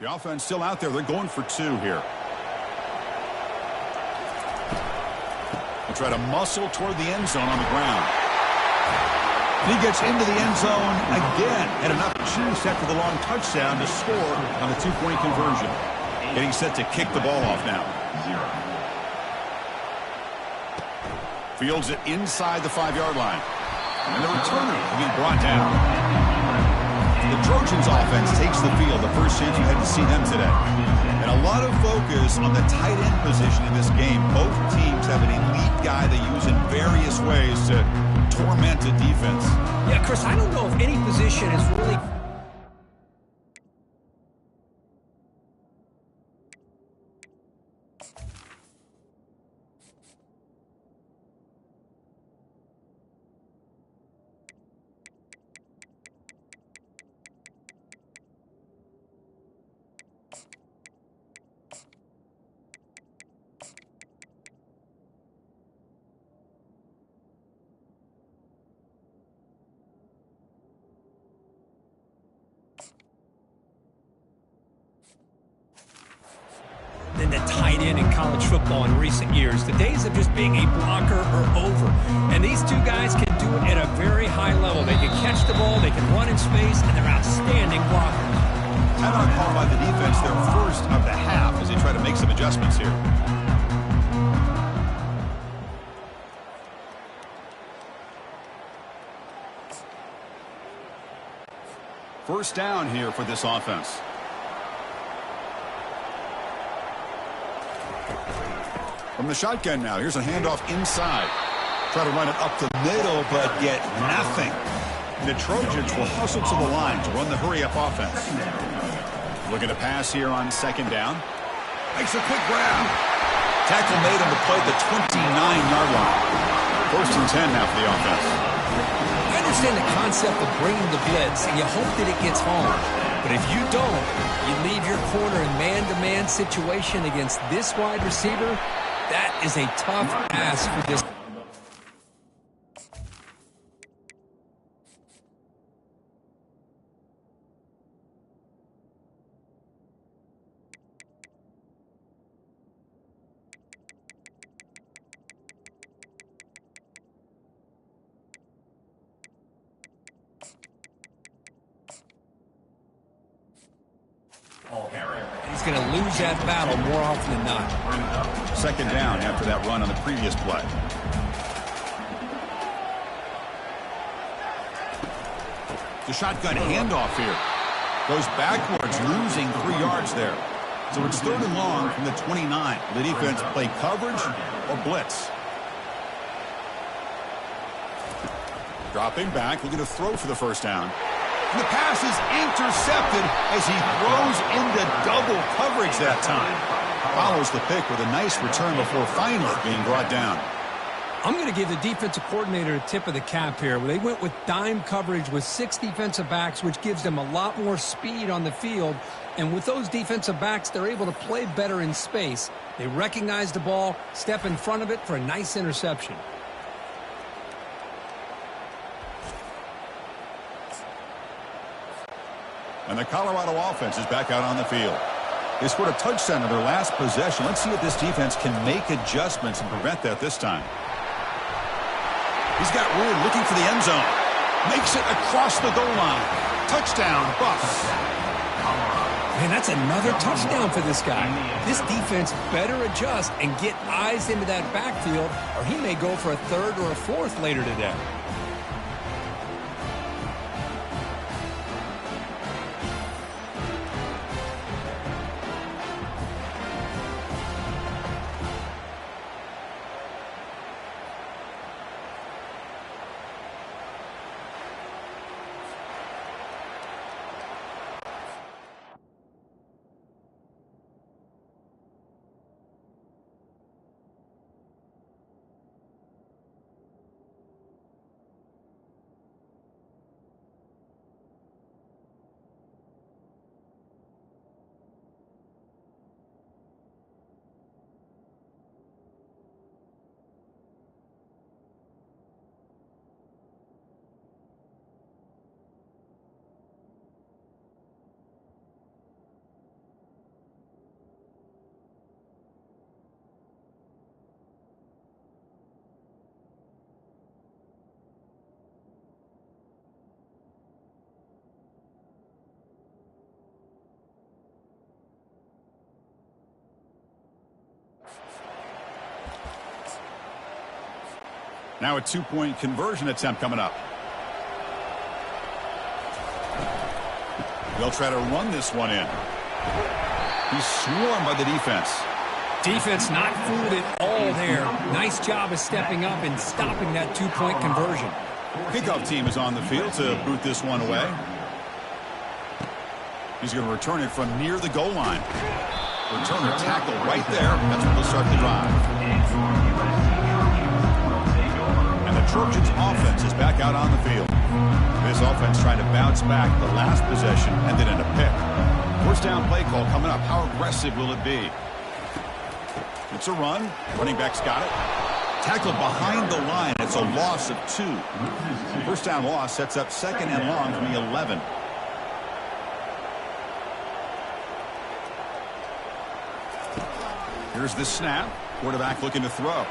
The offense still out there. They're going for two here. They'll try to muscle toward the end zone on the ground. He gets into the end zone again. Had enough juice after the long touchdown to score on the two-point conversion. Getting set to kick the ball off now. Fields it inside the 5-yard line. And the returner will be brought down. The Trojans offense takes the field. The first chance you had to see them today. And a lot of focus on the tight end position in this game. Both teams have an elite guy they use in various ways to torment a defense. Yeah, Chris, I don't know if any position is really... than the tight end in college football in recent years. The days of just being a blocker are over. And these two guys can do it at a very high level. They can catch the ball, they can run in space, and they're outstanding blockers. Timeout called by the defense, their first of the half, as they try to make some adjustments here. First down here for this offense. From the shotgun now, here's a handoff inside. Try to run it up the middle, but get nothing. The Trojans will hustle to the line to run the hurry-up offense. Looking to pass here on second down. Makes a quick grab. Tackle made on the play at the 29-yard line. First and 10 now for the offense. I understand the concept of bringing the blitz, and you hope that it gets home. But if you don't, you leave your corner in man-to-man situation against this wide receiver. That is a tough ask for this. He's going to lose that battle more often than not. Second down after that run on the previous play. The shotgun handoff here. Goes backwards, losing 3 yards there. So it's third and long from the 29. The defense play coverage or blitz. Dropping back, looking to throw for the first down. And the pass is intercepted as he throws into double coverage that time. Follows the pick with a nice return before finally being brought down. I'm going to give the defensive coordinator a tip of the cap here. They went with dime coverage with 6 defensive backs, which gives them a lot more speed on the field. And with those defensive backs, they're able to play better in space. They recognize the ball, step in front of it for a nice interception. And the Colorado offense is back out on the field. They scored a touchdown in their last possession. Let's see if this defense can make adjustments and prevent that this time. He's got room looking for the end zone. Makes it across the goal line. Touchdown, Buffs. Man, that's another touchdown for this guy. This defense better adjust and get eyes into that backfield, or he may go for a third or a fourth later today. Now a two-point conversion attempt coming up. They'll try to run this one in. He's swarmed by the defense. Defense not fooled at all there. Nice job of stepping up and stopping that two-point conversion. Kickoff team is on the field to boot this one away. He's going to return it from near the goal line. Returner tackle right there. That's when they'll start the drive. And the Trojans offense is back out on the field. This offense trying to bounce back the last possession and then in a pick. First down play call coming up. How aggressive will it be? It's a run. Running back's got it. Tackled behind the line. It's a loss of 2. First down loss sets up second and long from the 11. Here's the snap. Quarterback looking to throw.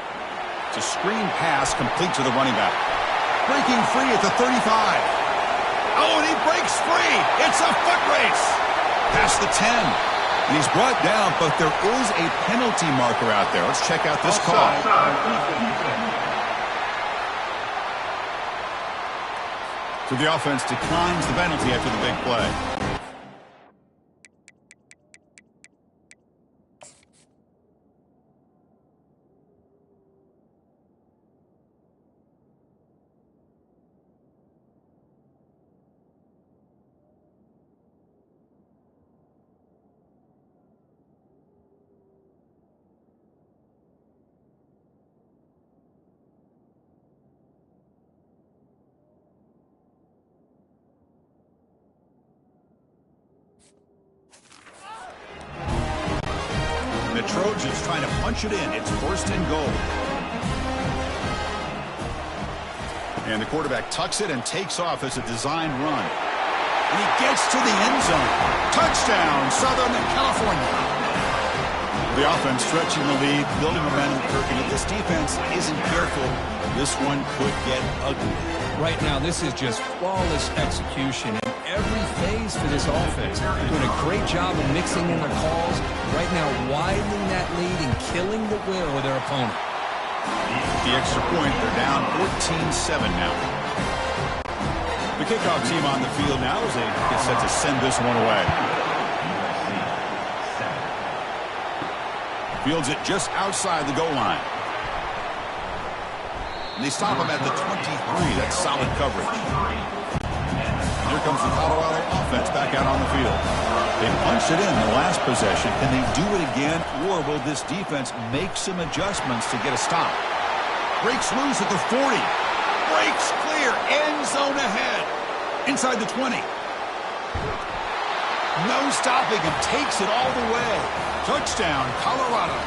It's a screen pass complete to the running back. Breaking free at the 35. Oh, and he breaks free. It's a foot race. Past the 10. And he's brought down, but there is a penalty marker out there. Let's check out this call. So the offense declines the penalty after the big play. The Trojans trying to punch it in. It's first and goal. And the quarterback tucks it and takes off as a design run. And he gets to the end zone. Touchdown, Southern California. The offense stretching the lead, building momentum. And if this defense isn't careful, this one could get ugly. Right now, this is just flawless execution in every phase for this offense. Doing a great job of mixing in their calls. Right now, widening that lead and killing the will of their opponent. The extra point, they're down 14-7 now. The kickoff team on the field now as they get set to send this one away. Fields it just outside the goal line. And they stop him at the 23. That's solid coverage. Here comes the Colorado offense back out on the field. They punched it in the last possession. Can they do it again, or will this defense make some adjustments to get a stop? Breaks loose at the 40. Breaks clear. End zone ahead. Inside the 20. No stopping and takes it all the way. Touchdown, Colorado.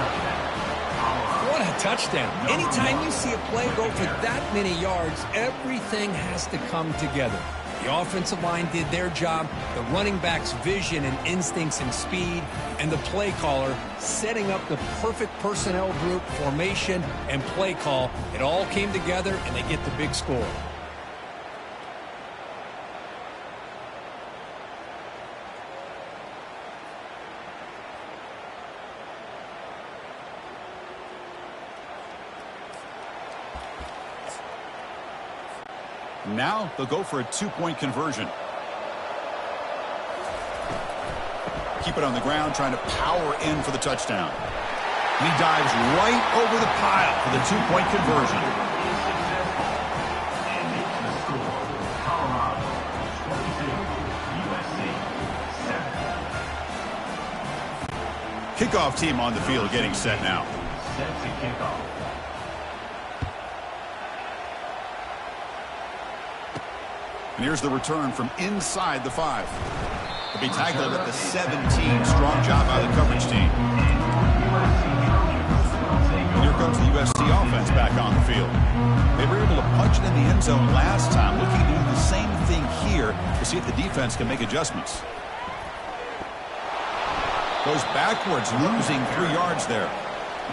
What a touchdown. Anytime you see a play go for that many yards, everything has to come together. The offensive line did their job, the running back's vision and instincts and speed, and the play caller setting up the perfect personnel group, formation, and play call. It all came together, and they get the big score. Now they'll go for a two-point conversion. Keep it on the ground, trying to power in for the touchdown. He dives right over the pile for the two-point conversion. Kickoff team on the field getting set now. Set to kick off. And here's the return from inside the 5. He'll be tackled at the 17. Strong job by the coverage team. And here comes the USC offense back on the field. They were able to punch it in the end zone last time. Looking to do the same thing here to see if the defense can make adjustments. Goes backwards, losing 3 yards there.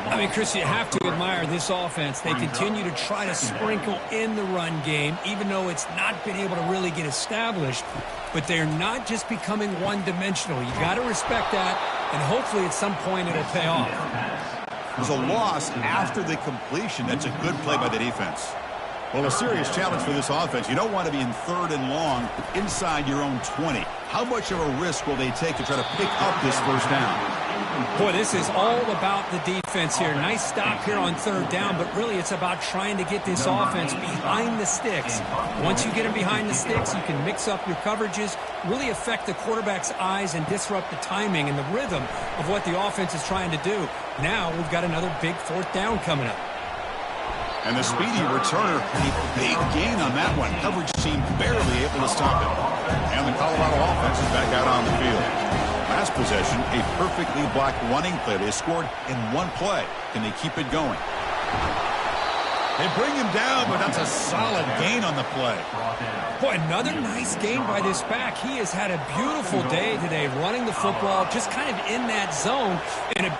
I mean, Chris, you have to admire this offense. They continue to try to sprinkle in the run game, even though it's not been able to really get established. But they're not just becoming one-dimensional. You got to respect that, and hopefully at some point it'll pay off. There's a loss after the completion. That's a good play by the defense. Well, a serious challenge for this offense. You don't want to be in 3rd and long inside your own 20. How much of a risk will they take to try to pick up this first down? Boy, this is all about the defense here. Nice stop here on 3rd down, but really it's about trying to get this offense behind the sticks. Once you get them behind the sticks, you can mix up your coverages, really affect the quarterback's eyes and disrupt the timing and the rhythm of what the offense is trying to do. Now we've got another big 4th down coming up. And the speedy returner, a big gain on that one. Coverage team barely able to stop it. And the Colorado offense is back out on the field. Last possession, a perfectly blocked running play. They scored in one play. Can they keep it going? They bring him down, but that's a solid gain on the play. Boy, another nice gain by this back. He has had a beautiful day today running the football, just kind of in that zone. And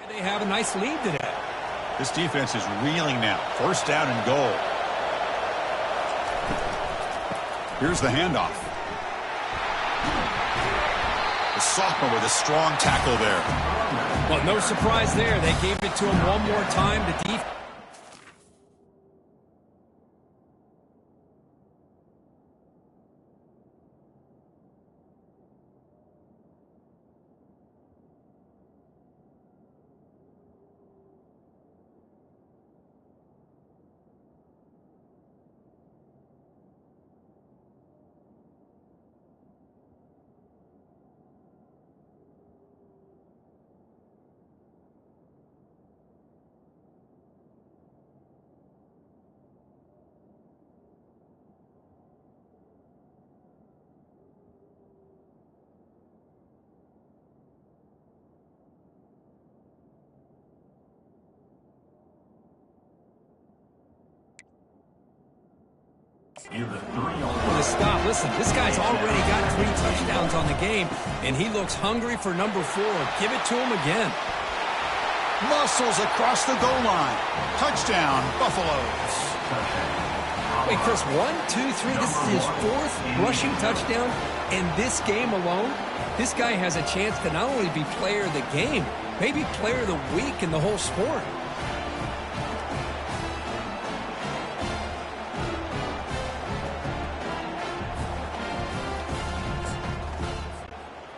they have a nice lead today. This defense is reeling now. 1st down and goal. Here's the handoff. The sophomore with a strong tackle there. Well, no surprise there. They gave it to him one more time. The defense. With a stop. Listen, this guy's already got 3 touchdowns on the game, and he looks hungry for number 4. Give it to him again. Muscles across the goal line. Touchdown, Buffaloes. Wait, Chris, 1, 2, 3. This is his 4th rushing touchdown in this game alone. This guy has a chance to not only be player of the game, maybe player of the week in the whole sport.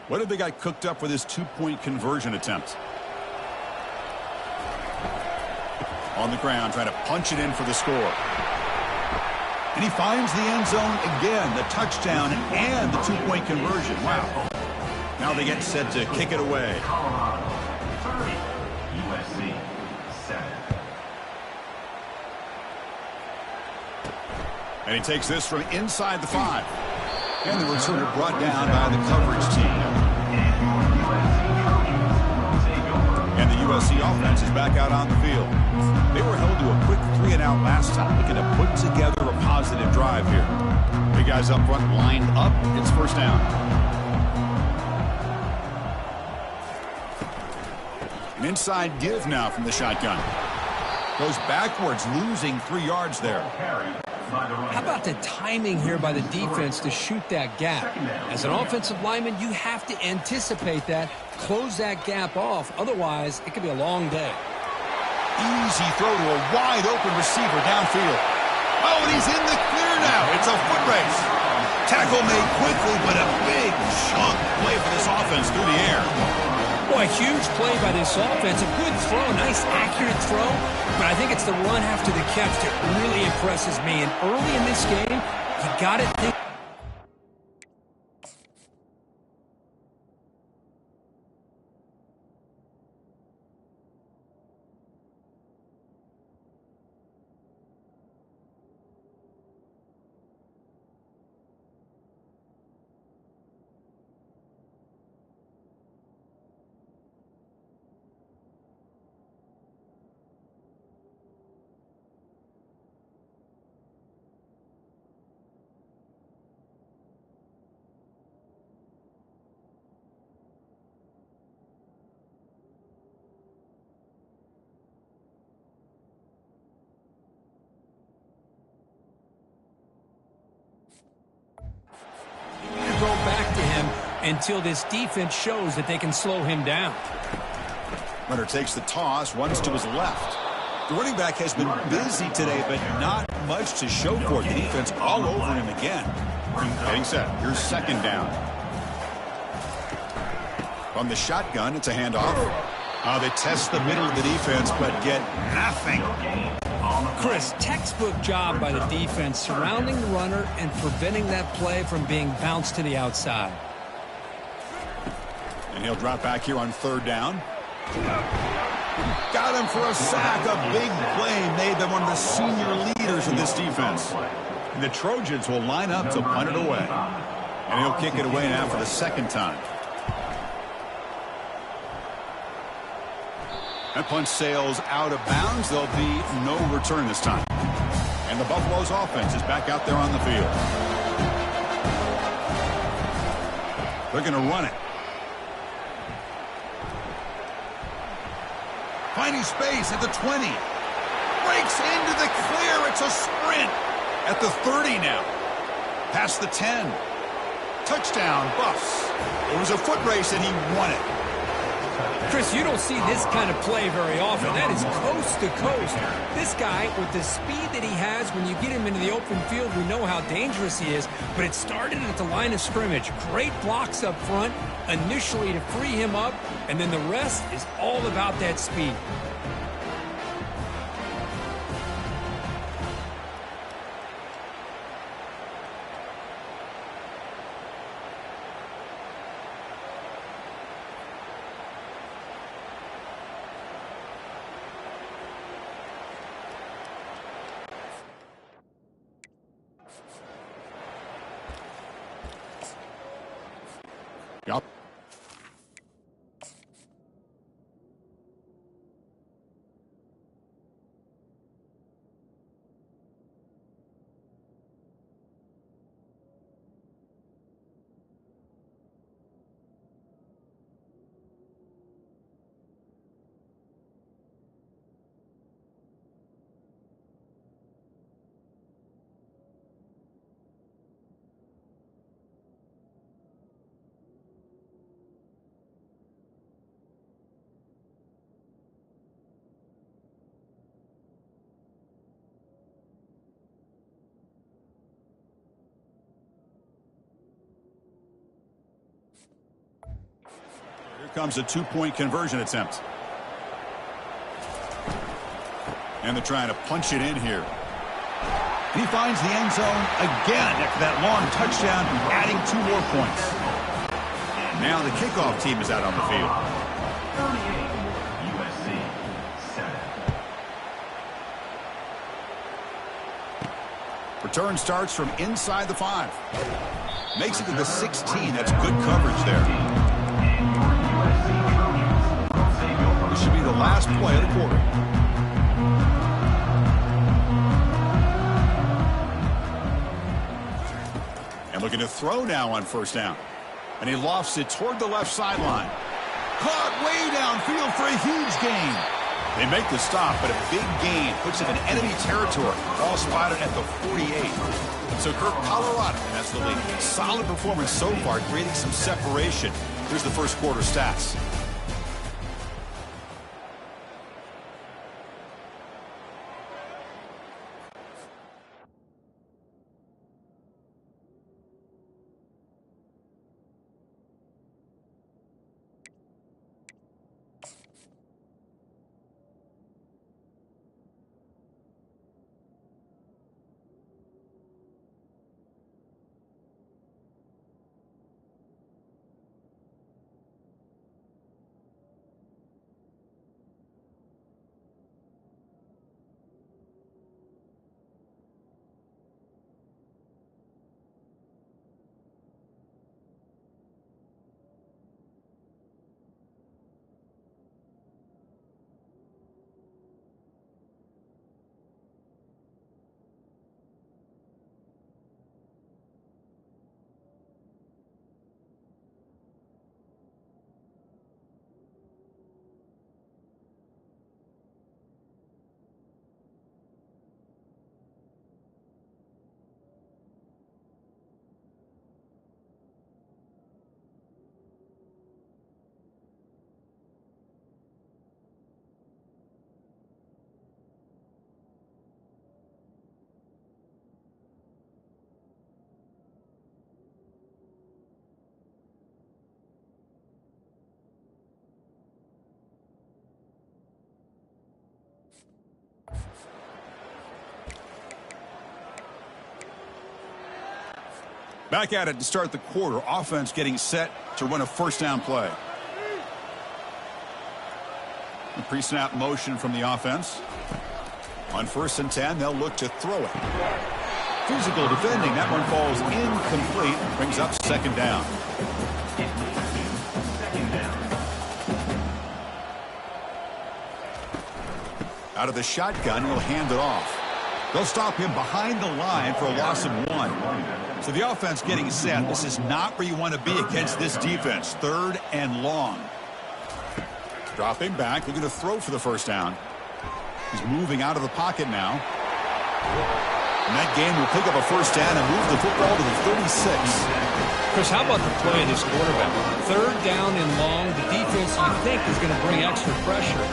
What have they got cooked up for this 2-point conversion attempt? On the ground, trying to punch it in for the score. And he finds the end zone again, the touchdown and the 2-point conversion. Wow. Now they get set to kick it away. USC 7. And he takes this from inside the 5. And the returner brought down by the coverage team. And the USC offense is back out on the field. They were held to a quick 3-and-out last time, looking to put together a positive drive here. Big guys up front lined up. It's 1st down. An inside give now from the shotgun. Goes backwards, losing 3 yards there. How about the timing here by the defense to shoot that gap? As an offensive lineman, you have to anticipate that, close that gap off. Otherwise, it could be a long day. Easy throw to a wide-open receiver downfield. Oh, and he's in the clear now. It's a foot race. Tackle made quickly, but a big chunk play for this offense through the air. Boy, huge play by this offense. A good throw, nice accurate throw. But I think it's the run after the catch that really impresses me. And early in this game, you got to think. until this defense shows that they can slow him down. Runner takes the toss, runs to his left. The running back has been busy today, but not much to show for it. The defense all over him again. Getting set. Here's second down. From the shotgun, it's a handoff. They test the middle of the defense, but get nothing. Chris, textbook job by the defense surrounding the runner and preventing that play from being bounced to the outside. And he'll drop back here on third down. Got him for a sack. A big play made by one of the senior leaders of this defense. And the Trojans will line up to punt it away. And he'll kick it away now for the second time. That punt sails out of bounds. There'll be no return this time. And the Buffalo's offense is back out there on the field. They're going to run it. Finding space at the 20. Breaks into the clear. It's a sprint. At the 30 now. Past the 10. Touchdown, Buffs. It was a foot race and he won it. Chris, you don't see this kind of play very often. That is coast to coast. This guy, with the speed that he has, when you get him into the open field, we know how dangerous he is. But it started at the line of scrimmage. Great blocks up front, initially to free him up, and then the rest is all about that speed. Yep. Here comes a two-point conversion attempt. And they're trying to punch it in here. And he finds the end zone again after that long touchdown, adding 2 more points. And now the kickoff team is out on the field. 38, USC, 7. Return starts from inside the 5. Makes it to the 16. That's good coverage there. This should be the last play of the quarter. And looking to throw now on first down. And he lofts it toward the left sideline. Caught way downfield for a huge gain. They make the stop, but a big gain puts it in enemy territory. Ball spotted at the 48. So Kirk, Colorado, and that's the lead. Solid performance so far, creating some separation. Here's the first quarter stats. Back at it to start the quarter. Offense getting set to run a first down play. A pre-snap motion from the offense. On 1st and 10, they'll look to throw it. Physical defending. That one falls incomplete. Brings up 2nd down. Out of the shotgun, he'll hand it off. They'll stop him behind the line for a loss of 1. So the offense getting set. This is not where you want to be against this defense. 3rd and long. Dropping back, looking to throw for the first down. He's moving out of the pocket now. And that game will pick up a first down and move the football to the 36. Chris, how about the play of this quarterback? 3rd down and long. The defense, you think, is going to bring extra pressure.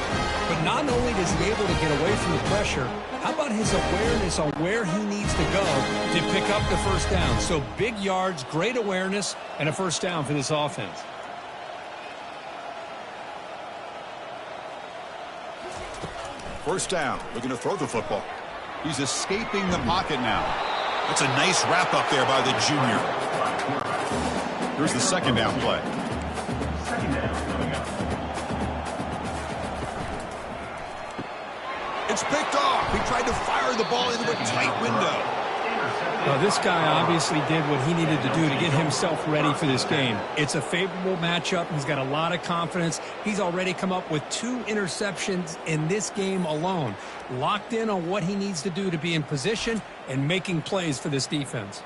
But not only is he able to get away from the pressure, how about his awareness on where he needs to go to pick up the first down? So big yards, great awareness, and a first down for this offense. First down, looking to throw the football. He's escaping the pocket now. That's a nice wrap up there by the junior. Here's the 2nd down play. It's picked off. He tried to fire the ball into a tight window. Well, this guy obviously did what he needed to do to get himself ready for this game. It's a favorable matchup. He's got a lot of confidence. He's already come up with 2 interceptions in this game alone. Locked in on what he needs to do to be in position and making plays for this defense.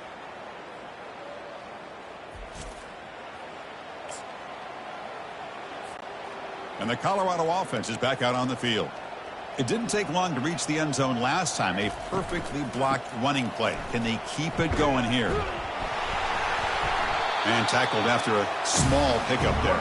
And the Colorado offense is back out on the field. It didn't take long to reach the end zone last time. A perfectly blocked running play. Can they keep it going here? And tackled after a small pickup there.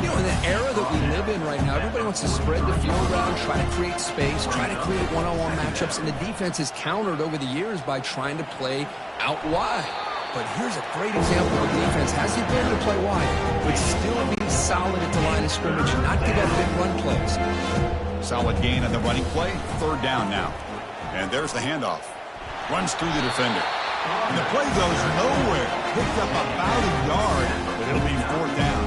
You know, in the era that we live in right now, everybody wants to spread the field around, try to create space, try to create one-on-one matchups, and the defense is countered over the years by trying to play out wide. But here's a great example of defense. Has the ability to play wide, but still be solid at the line of scrimmage and not give up big run plays. Solid gain on the running play. 3rd down now. And there's the handoff. Runs through the defender. And the play goes nowhere. Picked up about a yard, but it'll be 4th down.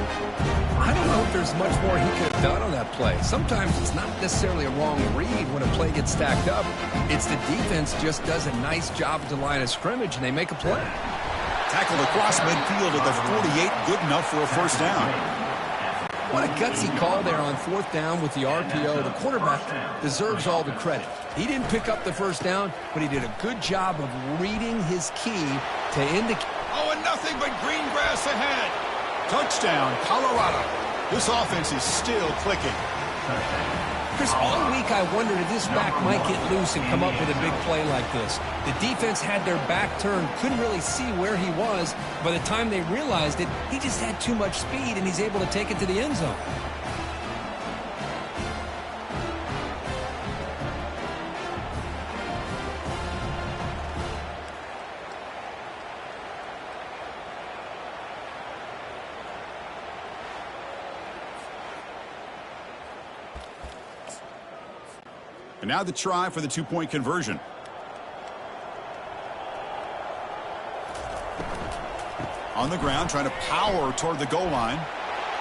I don't know if there's much more he could have done on that play. Sometimes it's not necessarily a wrong read when a play gets stacked up. It's the defense just does a nice job at the line of scrimmage, and they make a play. Tackled across midfield at the 48. Good enough for a first down. What a gutsy call there on 4th down with the RPO. The quarterback deserves all the credit. He didn't pick up the first down, but he did a good job of reading his key to indicate. Oh, and nothing but green grass ahead. Touchdown, Colorado. This offense is still clicking. Chris, all week I wondered if this back might get loose and come up with a big play like this. The defense had their back turned, couldn't really see where he was. By the time they realized it, he just had too much speed, and he's able to take it to the end zone. And now the try for the 2-point conversion. On the ground, trying to power toward the goal line.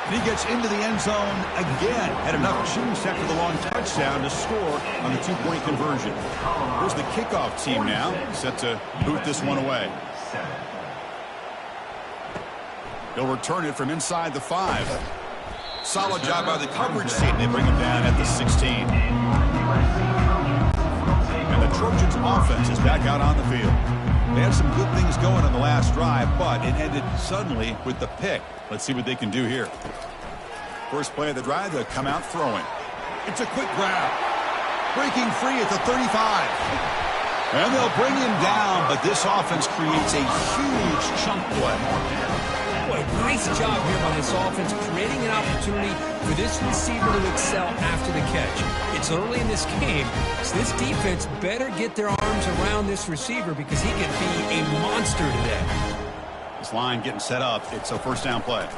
And he gets into the end zone again. Had enough juice after the long touchdown to score on the 2-point conversion. Here's the kickoff team now, set to boot this one away. He'll return it from inside the 5. Solid job by the coverage team. They bring him down at the 16. And the Trojans offense is back out on the field. They had some good things going on the last drive, but it ended suddenly with the pick. Let's see what they can do here. First play of the drive, they'll come out throwing. It's a quick grab. Breaking free at the 35. And they'll bring him down, but this offense creates a huge chunk play. Boy, nice job here by this offense, creating an opportunity for this receiver to excel after the catch. It's early in this game, so this defense better get their arms around this receiver because he could be a monster today. This line getting set up. It's a first down play.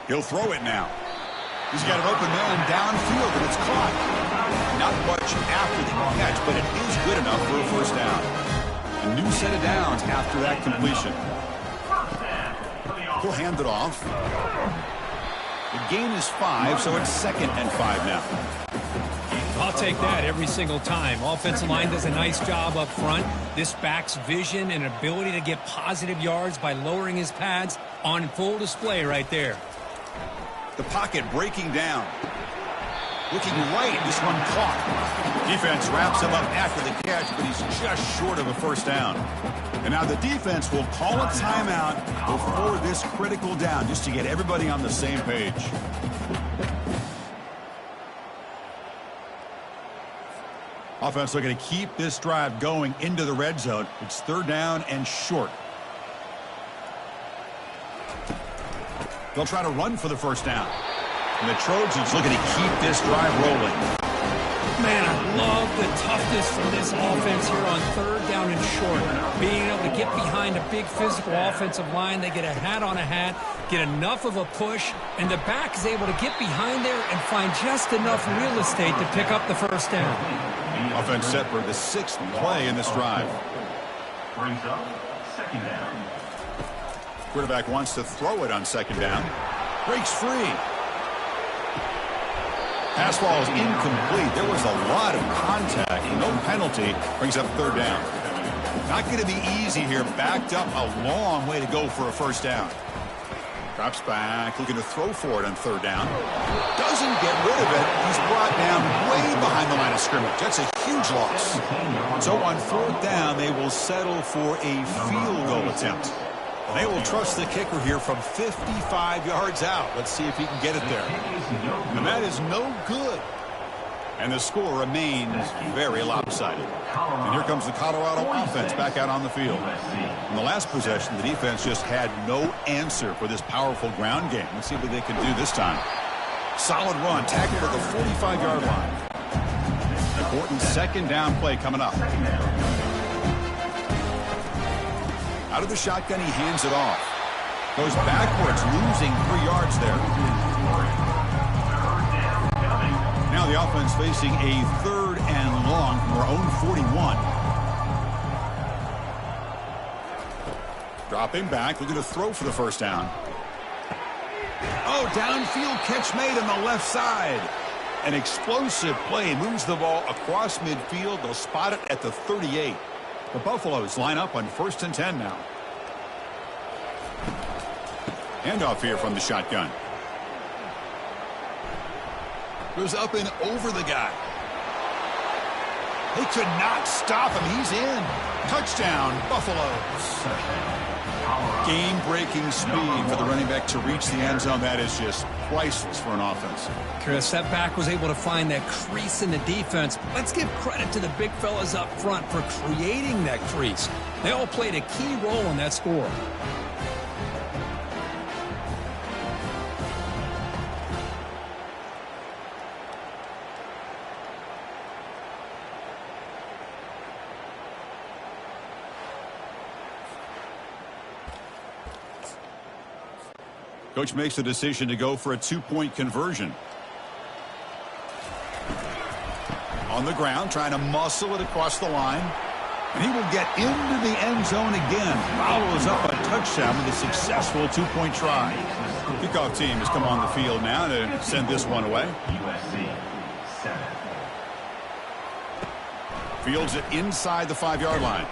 He'll throw it now. He's got an open man downfield, and it's caught. Not much after the catch, but it is good enough for a first down. A new set of downs after that completion. He'll hand it off. The gain is 5, so it's 2nd and 5 now. I'll take that every single time. Offensive line does a nice job up front. This back's vision and ability to get positive yards by lowering his pads on full display right there. The pocket breaking down. Looking right, this one caught. Defense wraps him up after the catch, but he's just short of a first down. And now the defense will call a timeout before this critical down, just to get everybody on the same page. Offense looking to keep this drive going into the red zone. It's 3rd down and short. They'll try to run for the first down. And the Trojans looking to keep this drive rolling. Man, I love the toughness from this offense here on 3rd down and short. Being able to get behind a big physical offensive line. They get a hat on a hat, get enough of a push, and the back is able to get behind there and find just enough real estate to pick up the first down. Offense set for the 6th play in this drive. Brings up 2nd down. Quarterback wants to throw it on 2nd down. Breaks free. Pass ball is incomplete. There was a lot of contact. No penalty. Brings up 3rd down. Not going to be easy here. Backed up a long way to go for a first down. Drops back. Looking to throw for it on 3rd down. Doesn't get rid of it. He's brought down way behind the line of scrimmage. That's a huge loss. So on 4th down, they will settle for a field goal attempt. And they will trust the kicker here from 55 yards out. Let's see if he can get it there. And that is no good. And the score remains very lopsided. And here comes the Colorado offense back out on the field. In the last possession, the defense just had no answer for this powerful ground game. Let's see what they can do this time. Solid run, tackled at the 45-yard line. Important 2nd down play coming up. Out of the shotgun, he hands it off. Goes backwards, losing 3 yards there. Now the offense facing a 3rd and long from their own 41. Dropping back, looking to throw for the first down. Oh, downfield catch made on the left side. An explosive play, moves the ball across midfield. They'll spot it at the 38. The Buffaloes line up on 1st and 10 now. Handoff here from the shotgun. Goes up and over the guy. They could not stop him. He's in. Touchdown, Buffaloes. Game-breaking speed for the running back to reach the end zone. That is just priceless for an offense. Chris, that back was able to find that crease in the defense. Let's give credit to the big fellas up front for creating that crease. They all played a key role in that score. Coach makes the decision to go for a 2-point conversion. On the ground, trying to muscle it across the line. And he will get into the end zone again. Follows up a touchdown with a successful 2-point try. Kickoff team has come on the field now to send this one away. USC 7. Fields it inside the 5-yard line.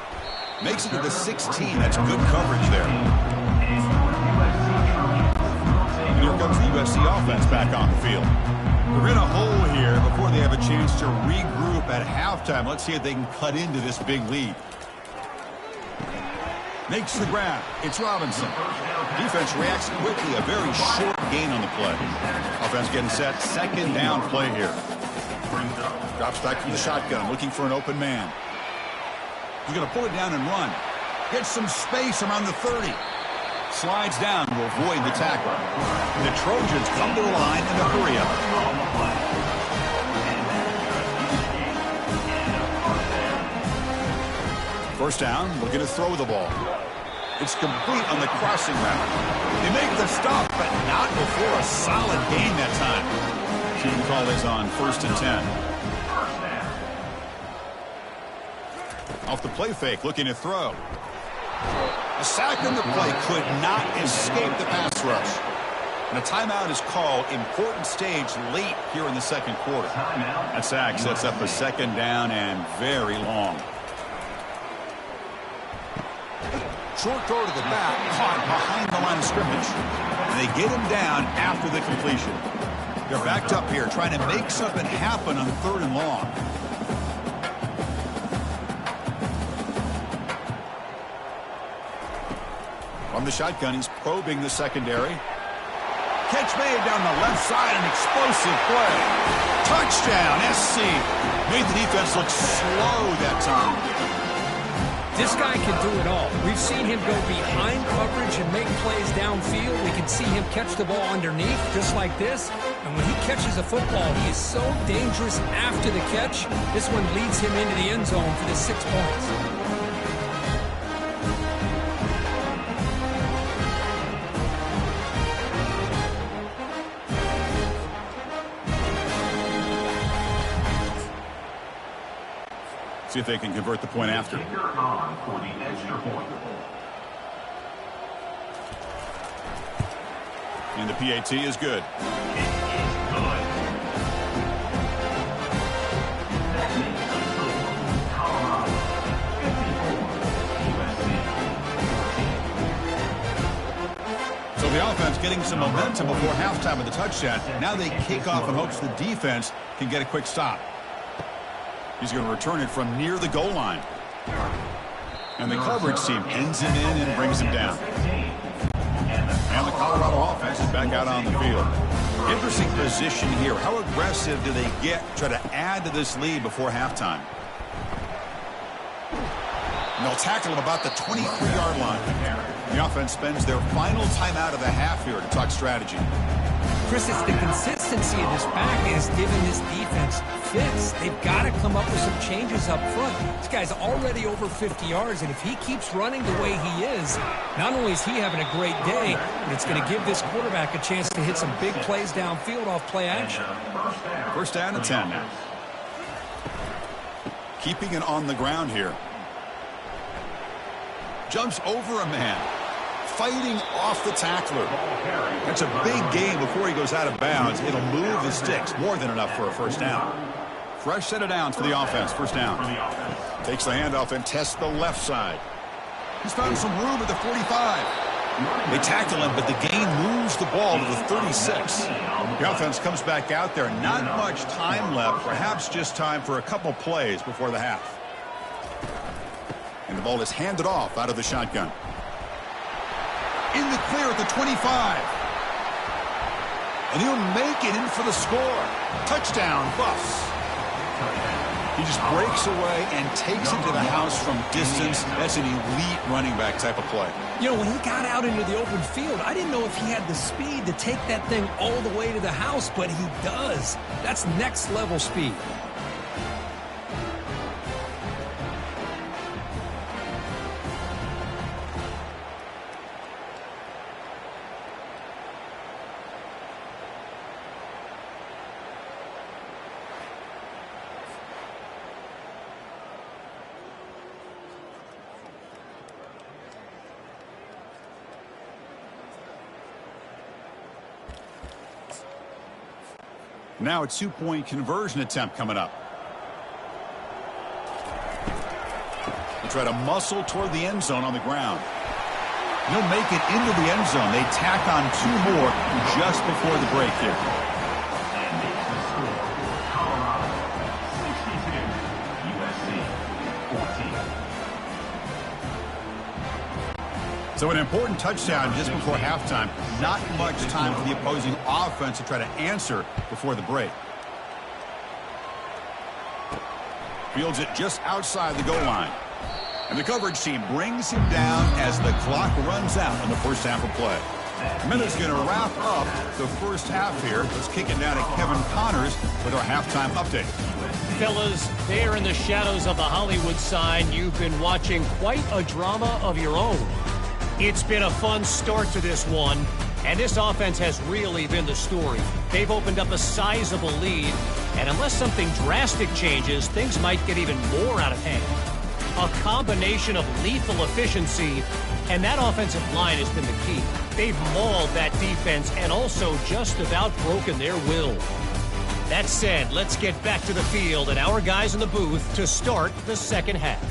Makes it to the 16. That's good coverage there. Here comes the USC offense back on the field. They're in a hole here before they have a chance to regroup at halftime. Let's see if they can cut into this big lead. Makes the grab. It's Robinson. Defense reacts quickly. A very short gain on the play. Offense getting set. 2nd down play here. Drops back from the shotgun, looking for an open man. He's going to pull it down and run. Gets some space around the 30. Slides down to avoid the tackle. The Trojans come to the line in a hurry up. First down, looking to throw the ball. It's complete on the crossing route. They make the stop, but not before a solid gain that time. Team call is on 1st and 10. Off the play fake, looking to throw. A sack on the play could not escape the pass rush. And a timeout is called. Important stage late here in the second quarter. That sack sets up a second down and very long. Short throw to the back, caught behind the line of scrimmage. And they get him down after the completion. They're backed up here trying to make something happen on 3rd and long. From the shotgun, he's probing the secondary. Catch made down the left side, an explosive play. Touchdown, SC. Made the defense look slow that time. This guy can do it all. We've seen him go behind coverage and make plays downfield. We can see him catch the ball underneath, just like this. And when he catches a football, he is so dangerous after the catch. This one leads him into the end zone for the 6 points. See if they can convert the point after. Kicker on for the extra point. And the PAT is good. It is good. That makes the score Colorado 54, USC 14. So the offense getting some momentum before halftime with the touchdown. Now they kick off in hopes the defense can get a quick stop. He's going to return it from near the goal line. And the coverage team ends him in and brings him down. And the Colorado offense is back out on the field. Interesting position here. How aggressive do they get to try to add to this lead before halftime? And they'll tackle him about the 23-yard line. The offense spends their final timeout of the half here to talk strategy. Chris, it's the consistency of this back that has given this defense fits. They've got to come up with some changes up front. This guy's already over 50 yards, and if he keeps running the way he is, not only is he having a great day, but it's going to give this quarterback a chance to hit some big plays downfield off play action. First down and 10. Keeping it on the ground here. Jumps over a man. Fighting off the tackler. That's a big gain before he goes out of bounds. It'll move the sticks. More than enough for a first down. Fresh set of downs for the offense. First down. Takes the handoff and tests the left side. He's found some room at the 45. They tackle him, but the gain moves the ball to the 36. The offense comes back out there. Not much time left. Perhaps just time for a couple plays before the half. And the ball is handed off out of the shotgun. In the clear at the 25. And he'll make it in for the score. Touchdown, Buffs. He just breaks away and takes it to the house from distance. That's an elite running back type of play. You know, when he got out into the open field, I didn't know if he had the speed to take that thing all the way to the house, but he does. That's next level speed. Now a two-point conversion attempt coming up. They try to muscle toward the end zone on the ground. He'll make it into the end zone. They tack on two more just before the break here. And makes the score Colorado 62, USC 14. So an important touchdown just before halftime. Not much time for the opposing offense to try to answer before the break. Fields it just outside the goal line. And the coverage team brings him down as the clock runs out in the first half of play. Minutes going to wrap up the first half here. Let's kick it down to Kevin Connors with our halftime update. Fellas, there in the shadows of the Hollywood sign, you've been watching quite a drama of your own. It's been a fun start to this one, and this offense has really been the story. They've opened up a sizable lead, and unless something drastic changes, things might get even more out of hand. A combination of lethal efficiency, and that offensive line has been the key. They've mauled that defense and also just about broken their will. That said, let's get back to the field and our guys in the booth to start the second half.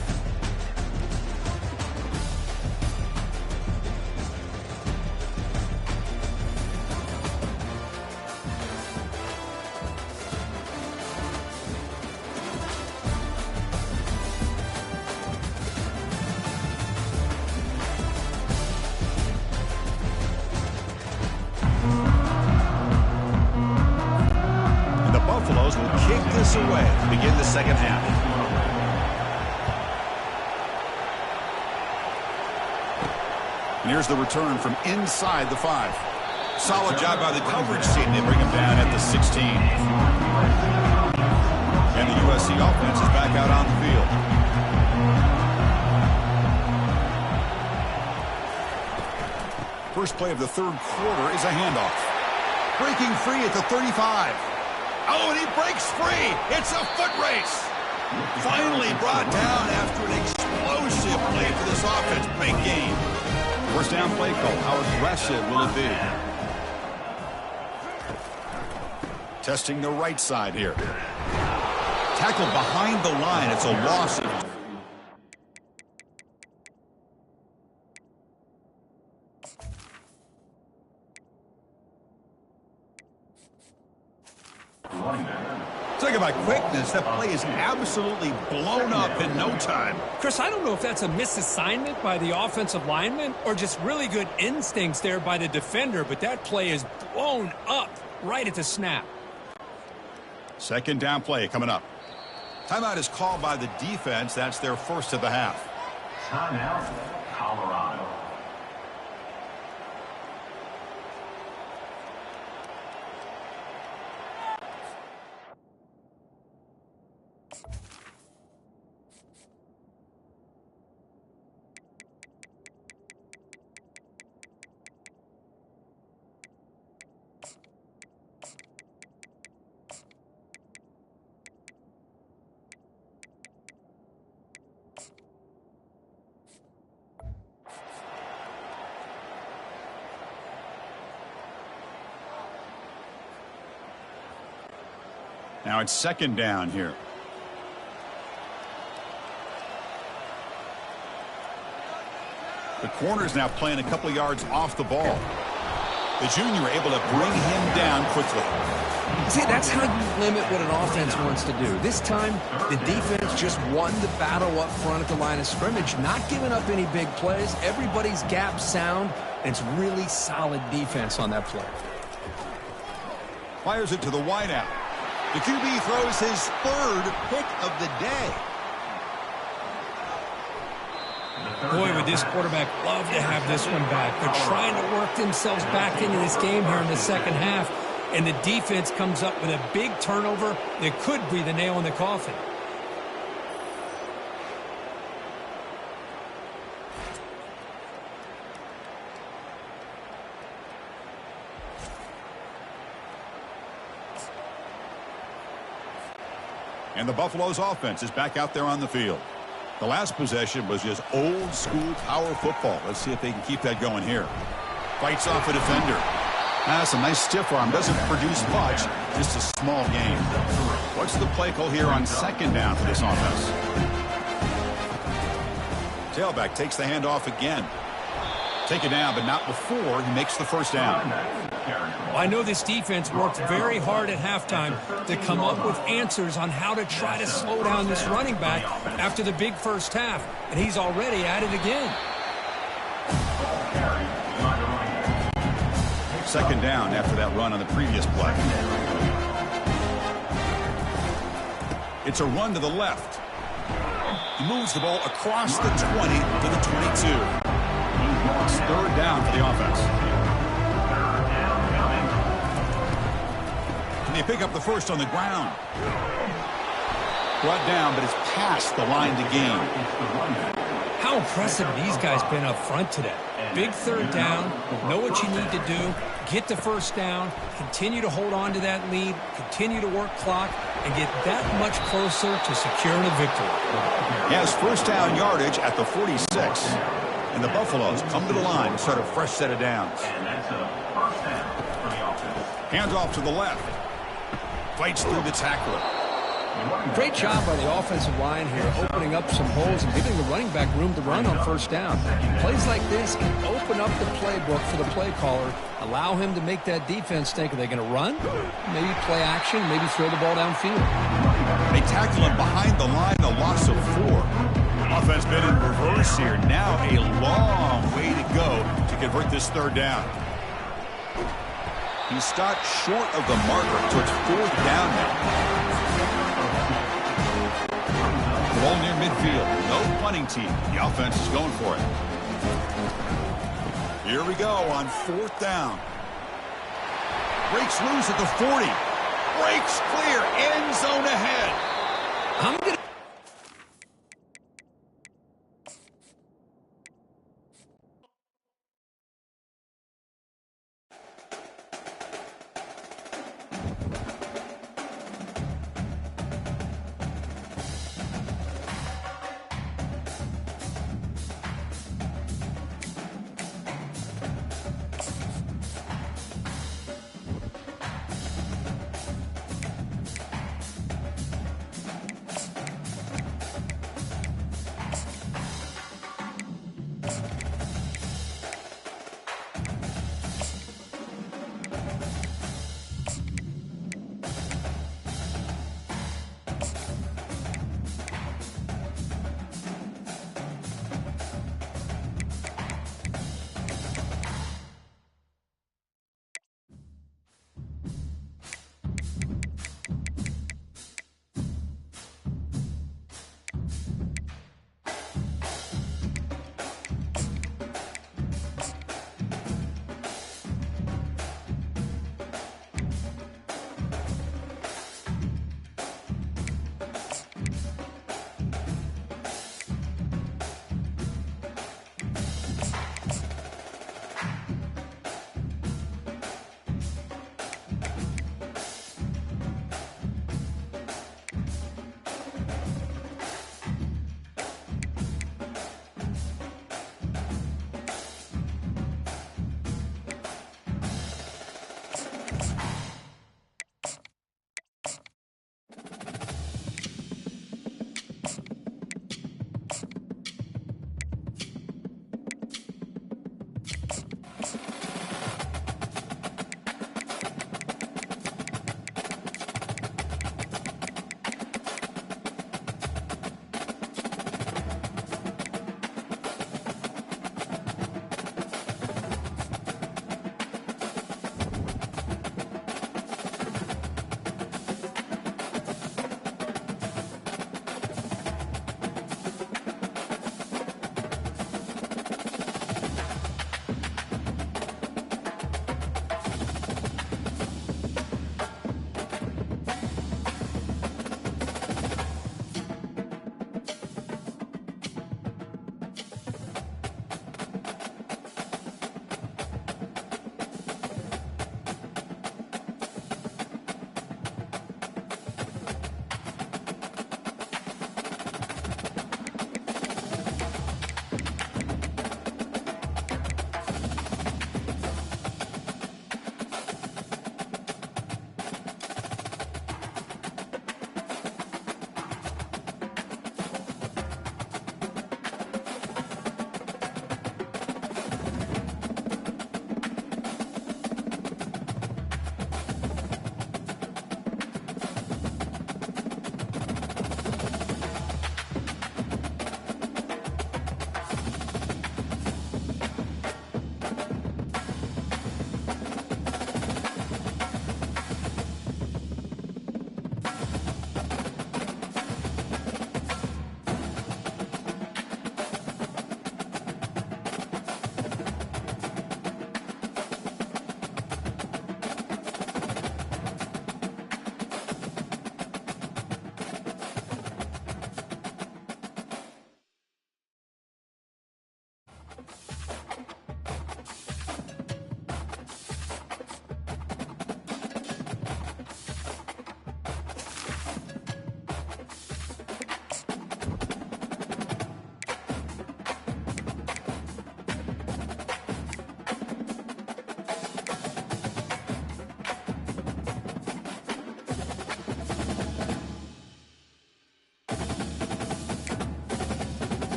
Buffaloes will kick this away to begin the second half. And here's the return from inside the 5. Solid job by the coverage team. They bring him down at the 16. And the USC offense is back out on the field. First play of the third quarter is a handoff. Breaking free at the 35. Oh, and he breaks free. It's a foot race. Finally brought down after an explosive play for this offense. Big game. First down play call. How aggressive will it be? Testing the right side here. Tackled behind the line. It's a loss of... Talk about quickness. That play is absolutely blown up in no time. Chris, I don't know if that's a misassignment by the offensive lineman or just really good instincts there by the defender, but that play is blown up right at the snap. Second down play coming up. Timeout is called by the defense. That's their first of the half. Timeout, Colorado. Now it's second down here. The corner's now playing a couple of yards off the ball. The junior able to bring him down quickly. See, that's how you limit what an offense wants to do. This time, the defense just won the battle up front at the line of scrimmage, not giving up any big plays. Everybody's gap sound, and it's really solid defense on that play. Fires it to the wideout. The QB throws his third pick of the day. Boy, would this quarterback love to have this one back. They're trying to work themselves back into this game here in the second half, and the defense comes up with a big turnover that could be the nail in the coffin. And the Buffalo's offense is back out there on the field. The last possession was just old school power football. Let's see if they can keep that going here. Fights off a defender. That's a nice stiff arm. Doesn't produce much. Just a small gain. What's the play call here on second down for this offense? Tailback takes the handoff again. Take it down, but not before he makes the first down. I know this defense worked very hard at halftime to come up with answers on how to try to slow down this running back after the big first half, and he's already at it again. Second down after that run on the previous play. It's a run to the left. He moves the ball across the 20 to the 22. It's third down for the offense. And they pick up the first on the ground. Brought down, but it's past the line to gain. How How impressive these guys been up front today. Big third down, know what you need to do, get the first down, continue to hold on to that lead, continue to work clock, and get that much closer to securing a victory. He has first down yardage at the 46. And the Buffaloes come to the line to start a fresh set of downs. And that's a first down for the offense. Hands off to the left. Fights through the tackler. Great job by the offensive line here, opening up some holes and giving the running back room to run on first down. Plays like this can open up the playbook for the play caller, allow him to make that defense think, are they going to run? Maybe play action, maybe throw the ball downfield. They tackle him behind the line, a loss of 4. Offense been in reverse here. Now a long way to go to convert this third down. He stopped short of the marker, so it's fourth down now. Ball near midfield. No punting team. The offense is going for it. Here we go on fourth down. Breaks loose at the 40. Breaks clear. End zone ahead. I'm going to...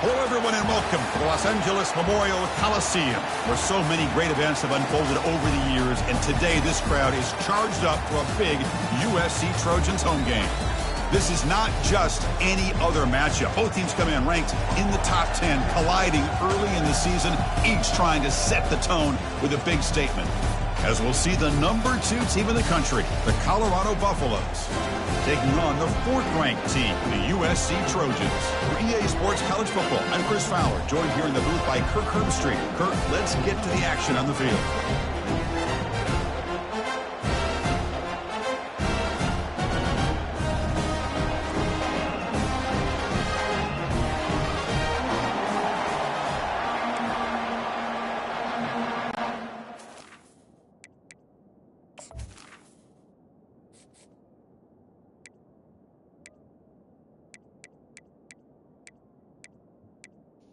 Hello, everyone, and welcome to the Los Angeles Memorial Coliseum, where so many great events have unfolded over the years, and today this crowd is charged up for a big USC Trojans home game. This is not just any other matchup. Both teams come in ranked in the top 10, colliding early in the season, each trying to set the tone with a big statement. As we'll see the number 2 team in the country, the Colorado Buffaloes, taking on the 4th-ranked team, the USC Trojans. For EA Sports College Football, I'm Chris Fowler, joined here in the booth by Kirk Herbstreit. Kirk, let's get to the action on the field.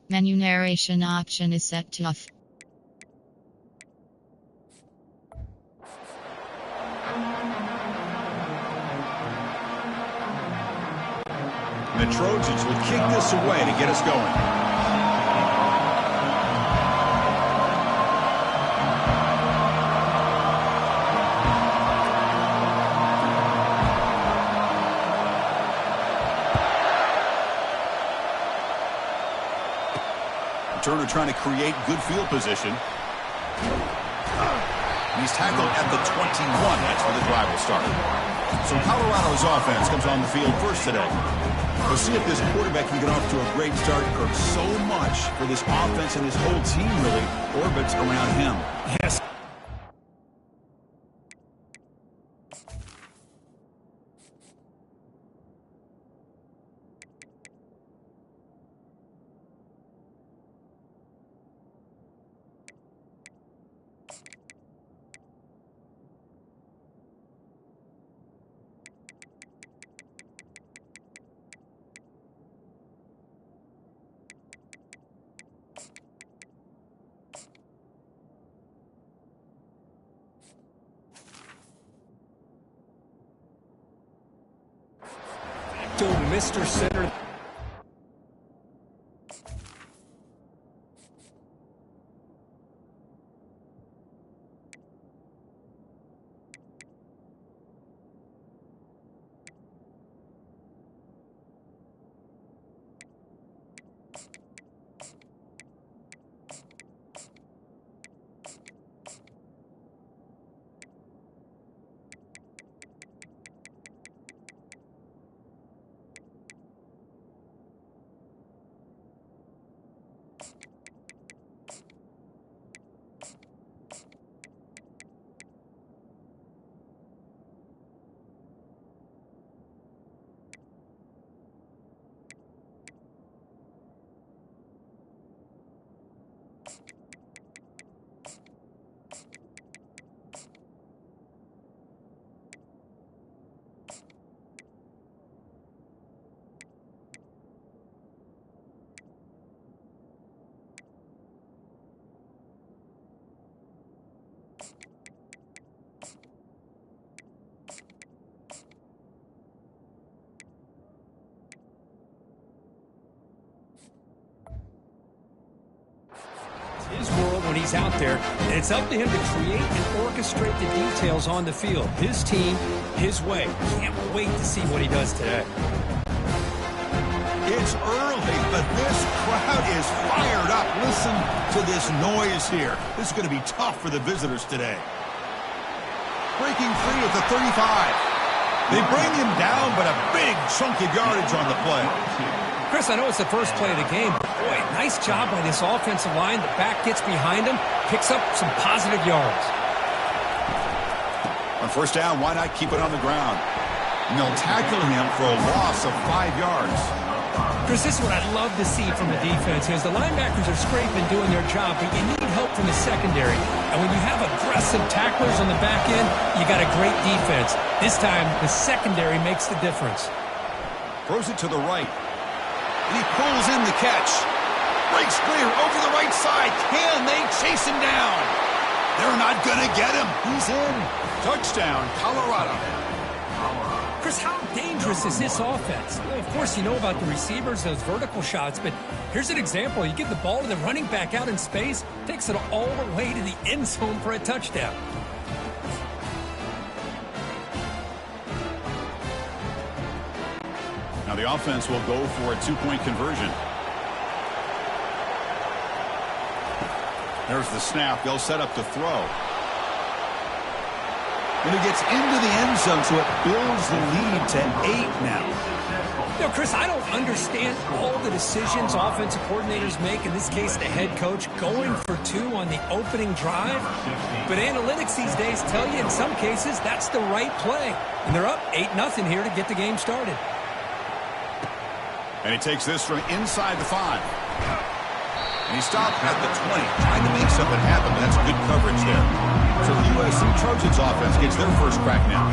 Menu narration option is set to off. The Trojans will kick this away to get us going. Turner trying to create good field position. He's tackled at the 21. That's where the drive will start. So Colorado's offense comes on the field first today. We'll see if this quarterback can get off to a great start. Kirk, so much for this offense and his whole team really orbits around him. Yes. To Mr. Center. His world when he's out there, and it's up to him to create and orchestrate the details on the field. His team, his way. Can't wait to see what he does today. It's early, but this crowd is fired up. Listen to this noise here. This is going to be tough for the visitors today. Breaking free at the 35. They bring him down, but a big chunk of yardage on the play. Chris, I know it's the first play of the game, but boy, nice job by this offensive line. The back gets behind him, picks up some positive yards. On first down, why not keep it on the ground? And they'll tackle him for a loss of 5 yards. Chris, this is what I'd love to see from the defense is the linebackers are scraping, doing their job, but you need help from the secondary. And when you have aggressive tacklers on the back end, you got a great defense. This time, the secondary makes the difference. Throws it to the right. And he pulls in the catch. Breaks clear over the right side. Can they chase him down? They're not going to get him. He's in. Touchdown, Colorado. Chris, how dangerous is this offense? Well, of course, you know about the receivers, those vertical shots, but here's an example. You give the ball to the running back out in space, takes it all the way to the end zone for a touchdown. Now the offense will go for a two-point conversion. There's the snap. They'll set up to throw. And he gets into the end zone, so it builds the lead to 8 now. You know, Chris, I don't understand all the decisions offensive coordinators make, in this case the head coach, going for 2 on the opening drive. But analytics these days tell you in some cases that's the right play. And they're up 8-0 here to get the game started. And he takes this from inside the 5. And he stopped at the 20, trying to make something happen, but that's good coverage there. So the USC Trojans offense gets their first crack now.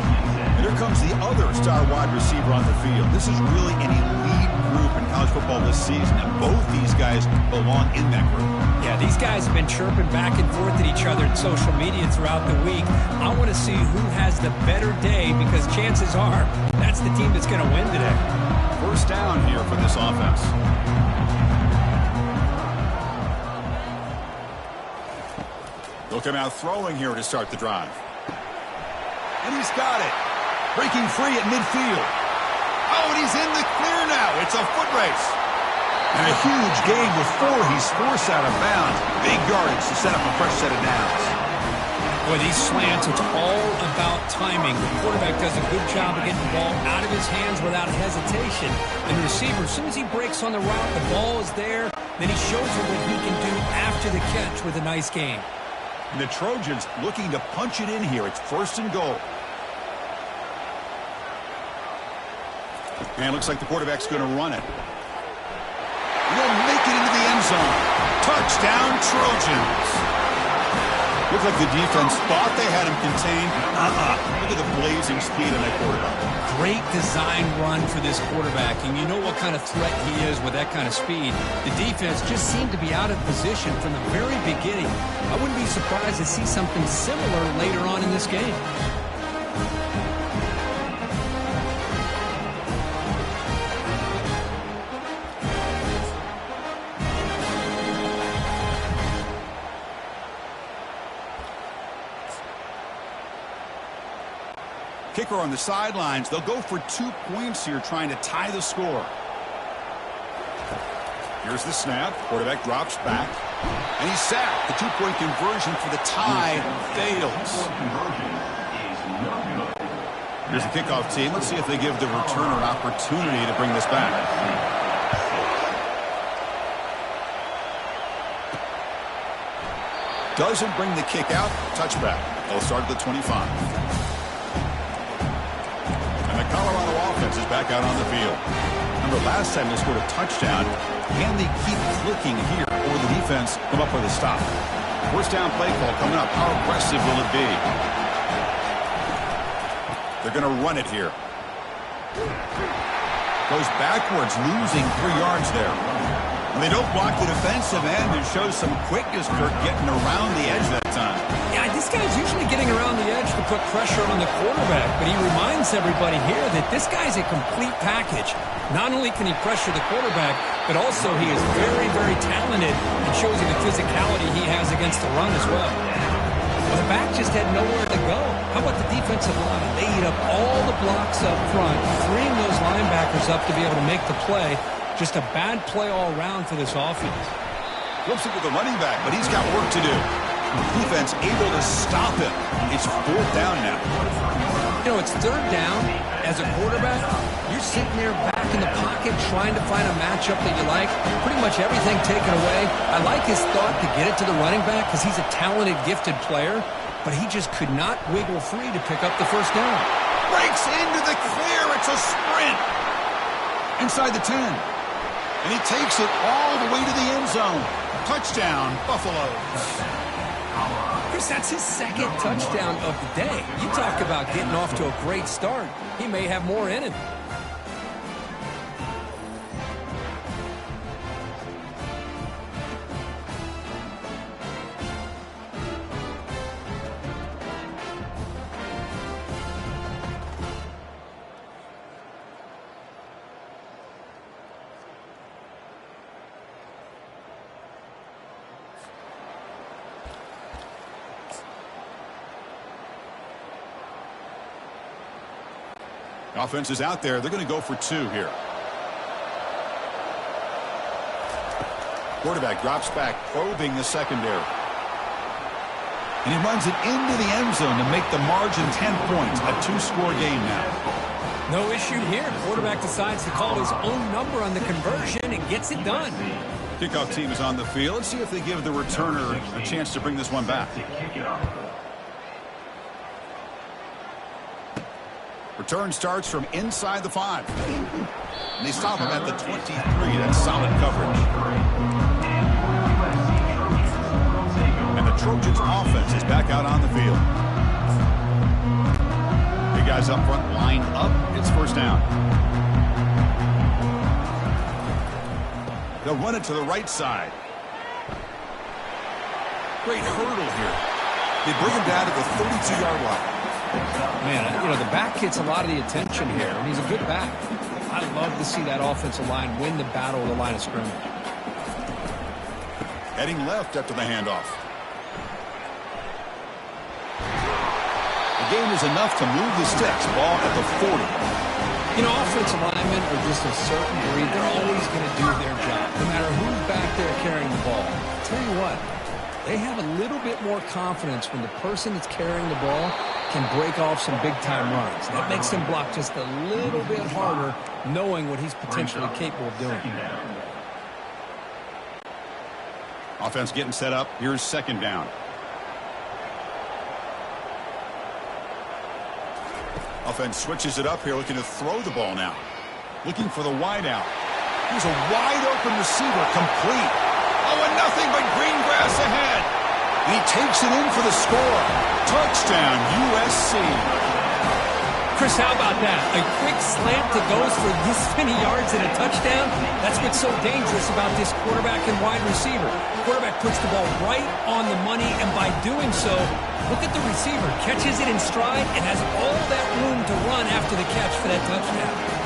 And here comes the other star wide receiver on the field. This is really an elite group in college football this season, and both these guys belong in that group. Yeah, these guys have been chirping back and forth at each other in social media throughout the week. I want to see who has the better day, because chances are that's the team that's going to win today. First down here for this offense. They'll come out throwing here to start the drive. And he's got it. Breaking free at midfield. Oh, and he's in the clear now. It's a foot race. And a huge gain with 4. He's forced out of bounds. Big yardage to set up a fresh set of downs. Boy, these slants, it's all about timing. The quarterback does a good job of getting the ball out of his hands without hesitation. And the receiver, as soon as he breaks on the route, the ball is there. Then he shows him what he can do after the catch with a nice game. And the Trojans looking to punch it in here. It's 1st and goal. And it looks like the quarterback's going to run it. He'll make it into the end zone. Touchdown, Trojans. Looked like the defense thought they had him contained. Look at the blazing speed of that quarterback. Great design run for this quarterback, and you know what kind of threat he is with that kind of speed. The defense just seemed to be out of position from the very beginning. I wouldn't be surprised to see something similar later on in this game. Kicker on the sidelines. They'll go for 2 points here, trying to tie the score. Here's the snap. Quarterback drops back. And he's sacked. The 2-point conversion for the tie fails. Here's the kickoff team. Let's see if they give the returner an opportunity to bring this back. Doesn't bring the kick out. Touchback. They'll start at the 25. Colorado offense is back out on the field. Remember, last time they scored a touchdown. Can they keep clicking here, or the defense come up with a stop? First down play call coming up. How aggressive will it be? They're going to run it here. Goes backwards, losing 3 yards there. And they don't block the defensive end and show some quickness for getting around the edge that time. Yeah, this guy's usually getting around the edge to put pressure on the quarterback, but he reminds everybody here that this guy's a complete package. Not only can he pressure the quarterback, but also he is very, very talented and shows you the physicality he has against the run as well. Well, the back just had nowhere to go. How about the defensive line? They eat up all the blocks up front, freeing those linebackers up to be able to make the play. Just a bad play all around for this offense. Flips it to the running back, but he's got work to do. Defense able to stop him. It's 4th down now. You know, it's 3rd down. As a quarterback, you're sitting there back in the pocket trying to find a matchup that you like. Pretty much everything taken away. I like his thought to get it to the running back because he's a talented, gifted player, but he just could not wiggle free to pick up the first down. Breaks into the clear. It's a sprint. Inside the 10. And he takes it all the way to the end zone. Touchdown, Buffalo. Chris, that's his 2nd touchdown of the day. You talk about getting off to a great start. He may have more in him. Offense is out there. They're going to go for 2 here. Quarterback drops back, probing the secondary. And he runs it into the end zone to make the margin 10 points. A 2-score game now. No issue here. Quarterback decides to call his own number on the conversion and gets it done. Kickoff team is on the field. Let's see if they give the returner a chance to bring this one back. Return starts from inside the 5. And they stop him at the 23. That's solid coverage. And the Trojans offense is back out on the field. Big guys up front lined up. It's first down. They'll run it to the right side. Great hurdle here. They bring him down to the 32-yard line. Man, the back gets a lot of the attention here, and he's a good back. I love to see that offensive line win the battle of the line of scrimmage. Heading left after the handoff. The gain is enough to move the sticks. Ball at the 40. Offensive linemen are just a certain breed. They're always going to do their job, no matter who's back there carrying the ball. I'll tell you what, they have a little bit more confidence when the person that's carrying the ball can break off some big-time runs. That makes them block just a little bit harder, knowing what he's potentially capable of doing. Offense getting set up. Here's second down. Offense switches it up here, looking to throw the ball now. Looking for the wide out. Here's a wide-open receiver, complete. Oh, and nothing but green grass ahead. And he takes it in for the score. Touchdown, USC. Chris, how about that? A quick slant that goes for this many yards and a touchdown? That's what's so dangerous about this quarterback and wide receiver. Quarterback puts the ball right on the money, and by doing so, look at the receiver. Catches it in stride and has all that room to run after the catch for that touchdown.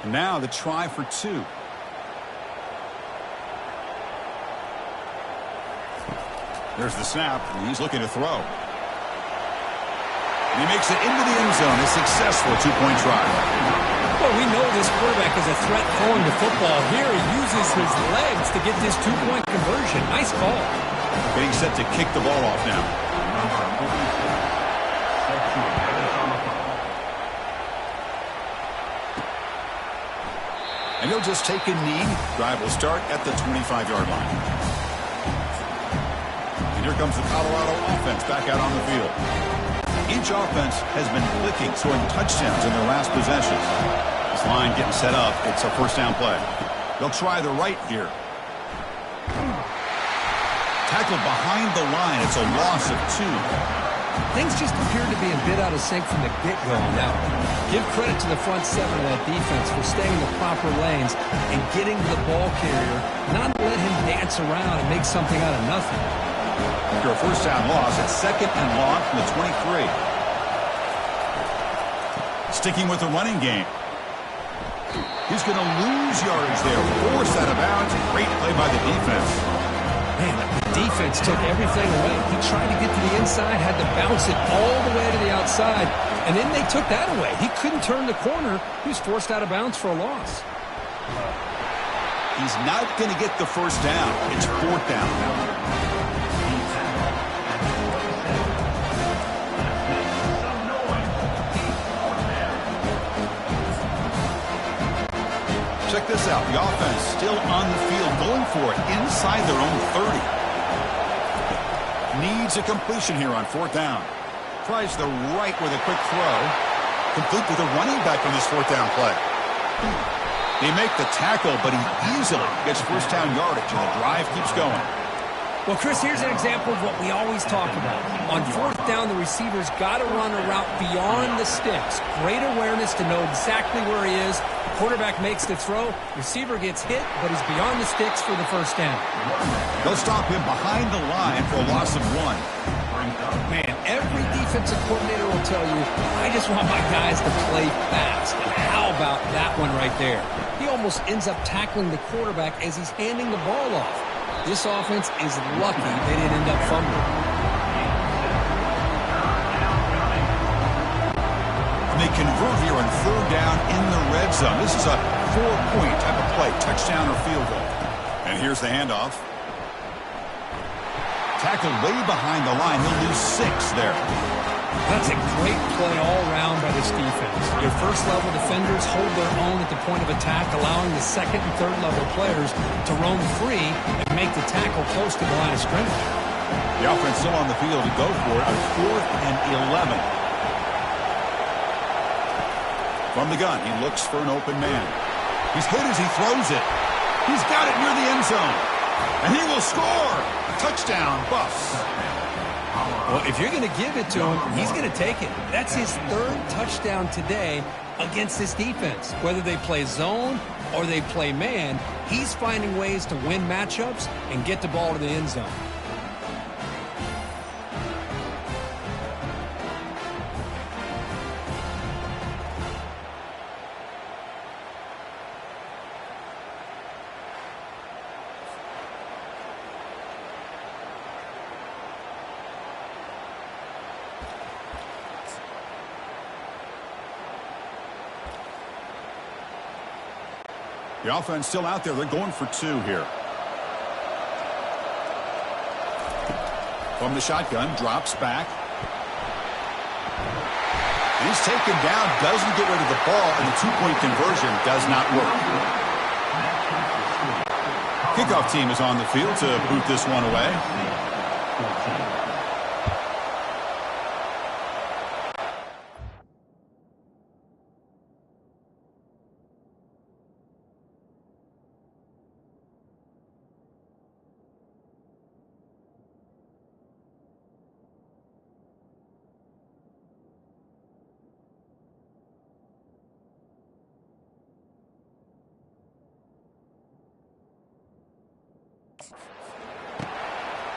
And now the try for 2. There's the snap, and he's looking to throw. And he makes it into the end zone. A successful 2-point try. Well, we know this quarterback is a threat throwing the football. Here he uses his legs to get this 2-point conversion. Nice call. Getting set to kick the ball off now. And he'll just take a knee. Drive will start at the 25-yard line. And here comes the Colorado offense back out on the field. Each offense has been clicking, scoring touchdowns in their last possessions. This line getting set up. It's a first down play. They'll try the right here. Tackled behind the line. It's a loss of 2. Things just appeared to be a bit out of sync from the get-go on that one. Give credit to the front 7 of that defense for staying in the proper lanes and getting to the ball carrier, not let him dance around and make something out of nothing. After a first down loss, it's 2nd and long from the 23. Sticking with the running game. He's going to lose yards there. Forced out of bounds. Great play by the defense. Man, the defense took everything away. He tried to get to the inside, had to bounce it all the way to the outside, and then they took that away. He couldn't turn the corner. He was forced out of bounds for a loss. He's not going to get the first down. It's 4th down now. Check this out. The offense still on the field, going for it inside their own 30. Needs a completion here on 4th down. Tries the right with a quick throw. Complete to the running back on this 4th down play. They make the tackle, but he easily gets first down yardage, and the drive keeps going. Well, Chris, here's an example of what we always talk about. On 4th down, the receiver's got to run a route beyond the sticks. Great awareness to know exactly where he is. Quarterback makes the throw. Receiver gets hit, but is beyond the sticks for the first down. They'll stop him behind the line for a loss of 1. Man, every defensive coordinator will tell you, I just want my guys to play fast. And how about that one right there? He almost ends up tackling the quarterback as he's handing the ball off. This offense is lucky they didn't end up fumbling. And they convert here on 3rd down in the red zone. This is a 4-point type of play, touchdown or field goal. And here's the handoff. Tackled way behind the line. He'll lose 6 there. That's a great play all around by this defense. Your first-level defenders hold their own at the point of attack, allowing the second and third-level players to roam free and make the tackle close to the line of scrimmage. The offense still on the field to go for it on 4th and 11. From the gun, he looks for an open man. He's hit as he throws it. He's got it near the end zone. And he will score. Touchdown, Buffs. Well, if you're going to give it to him, he's going to take it. That's his 3rd touchdown today against this defense. Whether they play zone or they play man, he's finding ways to win matchups and get the ball to the end zone. The offense still out there. They're going for 2 here. From the shotgun, drops back. And he's taken down, doesn't get rid of the ball, and the 2-point conversion does not work. Kickoff team is on the field to boot this one away.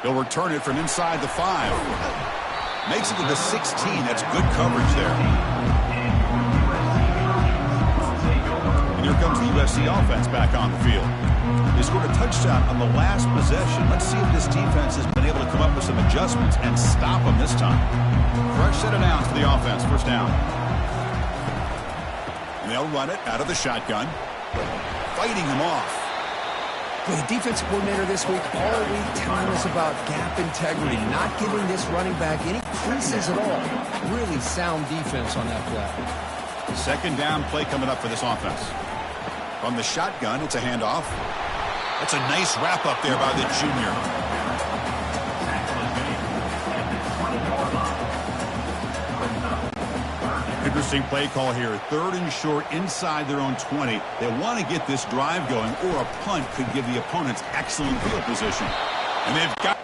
He'll return it from inside the 5. Makes it to the 16. That's good coverage there. And here comes the USC offense back on the field. They scored a touchdown on the last possession. Let's see if this defense has been able to come up with some adjustments and stop them this time. Fresh set of downs for the offense. First down. And they'll run it out of the shotgun. Fighting them off. Well, the defense coordinator this week all week telling us about gap integrity, not giving this running back any creases at all. Really sound defense on that play. Second down play coming up for this offense. From the shotgun, it's a handoff. That's a nice wrap up there by the junior. Interesting play call here. 3rd and short inside their own 20. They want to get this drive going, or a punt could give the opponents excellent field position. And they've got...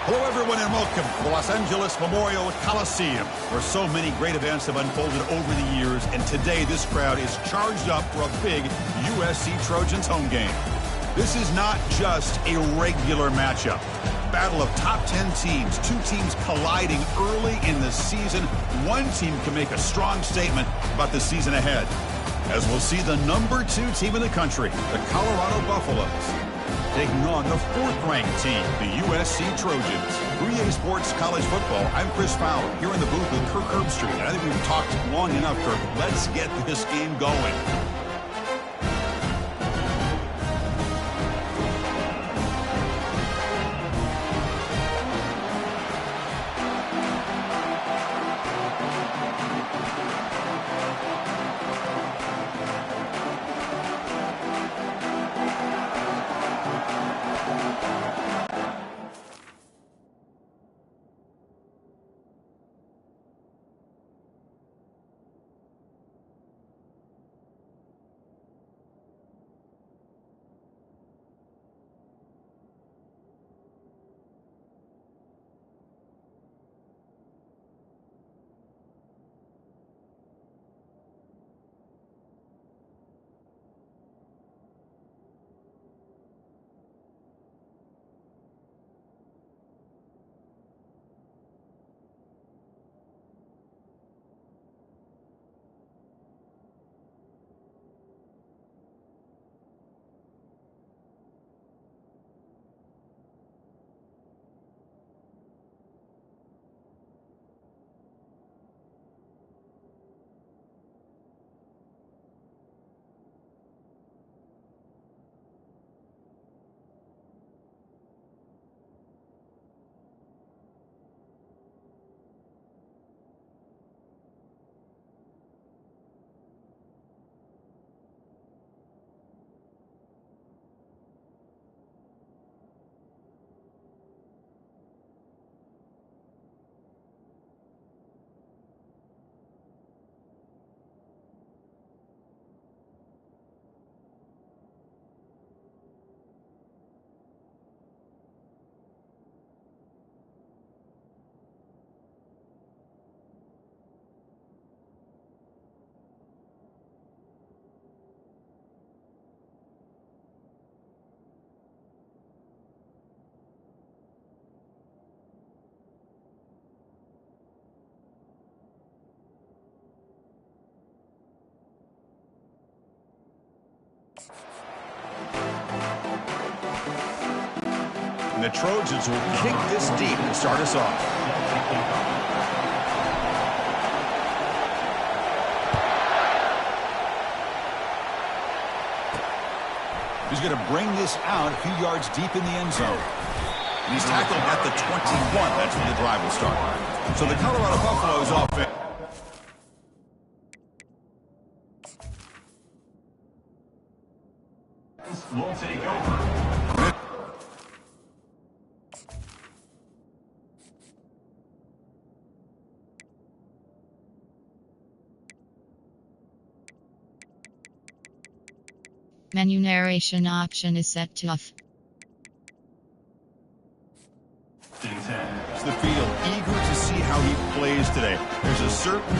Hello, everyone, and welcome to the Los Angeles Memorial Coliseum, where so many great events have unfolded over the years, and today this crowd is charged up for a big USC Trojans home game. This is not just a regular matchup. Battle of top 10 teams, two teams colliding early in the season. One team can make a strong statement about the season ahead, as we'll see the number 2 team in the country, the Colorado Buffaloes, taking on the 4th-ranked team, the USC Trojans. 3A Sports College Football, I'm Chris Fowler, here in the booth with Kirk Herbstreit. And I think we've talked long enough, Kirk. Let's get this game going. And the Trojans will kick this deep and start us off. He's going to bring this out a few yards deep in the end zone. And he's tackled at the 21. That's when the drive will start. So the Colorado Buffaloes offense. Will take over. Menu narration option is set to off. The field, eager to see how he plays today. There's a certain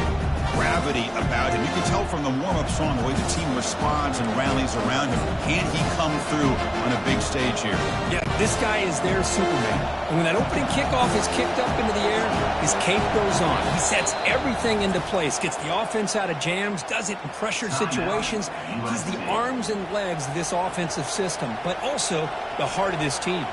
gravity about him. You can tell from the warm-up song the way the team responds and rallies around him. Can he come through on a big stage here? Yeah, this guy is their Superman. And when that opening kickoff is kicked up into the air, his cape goes on. He sets everything into place, gets the offense out of jams, does it in pressure situations. He's the arms and legs of this offensive system, but also the heart of this team.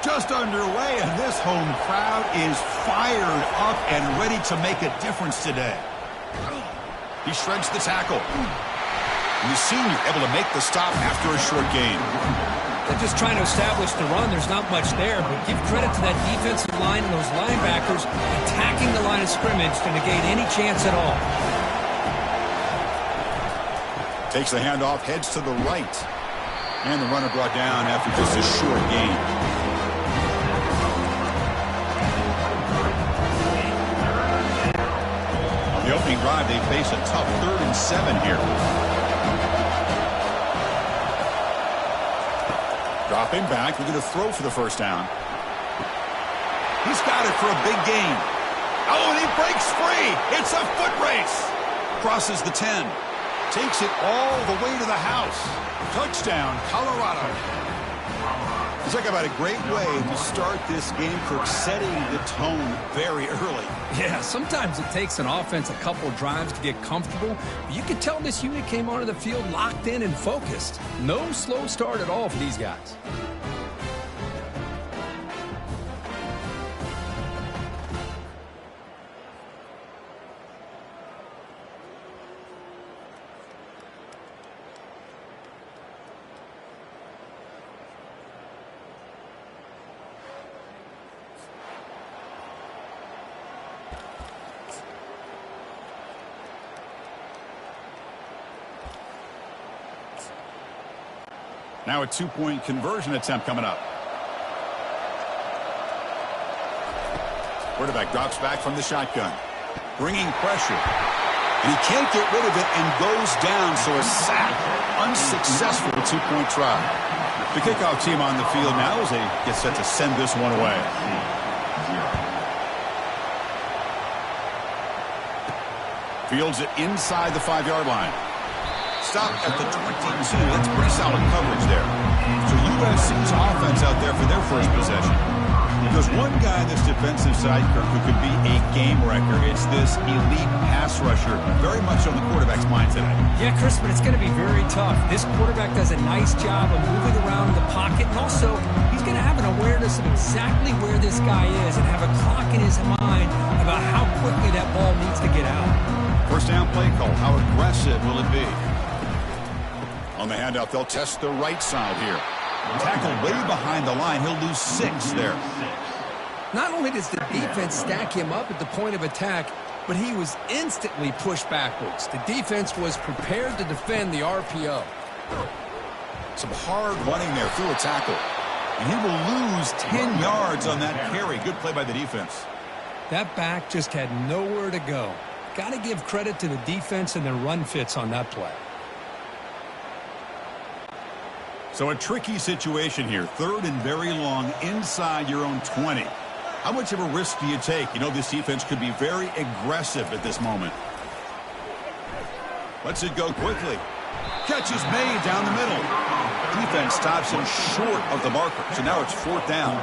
Just underway, and this home crowd is fired up and ready to make a difference today. He shreds the tackle. And the senior able to make the stop after a short gain. They're just trying to establish the run. There's not much there, but give credit to that defensive line and those linebackers attacking the line of scrimmage to negate any chance at all. Takes the handoff, heads to the right. And the runner brought down after just a short gain. opening drive, they face a tough 3rd and 7 here. Dropping back, we're going to throw for the first down. He's got it for a big gain. Oh, and he breaks free. It's a foot race. Crosses the 10. Takes it all the way to the house. Touchdown, Colorado. Talk about a great way to start this game for setting the tone very early. Yeah, sometimes it takes an offense a couple drives to get comfortable. But you can tell this unit came onto the field locked in and focused. No slow start at all for these guys. Now a 2-point conversion attempt coming up. Quarterback drops back from the shotgun. Bringing pressure. And he can't get rid of it and goes down, so a sack. Unsuccessful 2-point try. The kickoff team on the field now as they get set to send this one away. Fields it inside the 5-yard line. Stop at the 22. That's pretty solid coverage there. So USC's offense out there for their first possession. There's one guy on this defensive side, Kirk, who could be a game wrecker. It's this elite pass rusher, very much on the quarterback's mind today. Yeah, Chris, but it's going to be very tough. This quarterback does a nice job of moving around in the pocket, and also he's going to have an awareness of exactly where this guy is and have a clock in his mind about how quickly that ball needs to get out. First down play call. How aggressive will it be? On the handout, they'll test the right side here. Tackled way behind the line. He'll lose 6 there. Not only does the defense stack him up at the point of attack, but he was instantly pushed backwards. The defense was prepared to defend the RPO. Some hard running there through a tackle. And he will lose 10 yards on that carry. Good play by the defense. That back just had nowhere to go. Got to give credit to the defense and their run fits on that play. So a tricky situation here. 3rd and very long inside your own 20. How much of a risk do you take? You know this defense could be very aggressive at this moment. Lets it go quickly. Catch is made down the middle. Defense stops him short of the marker. So now it's 4th down.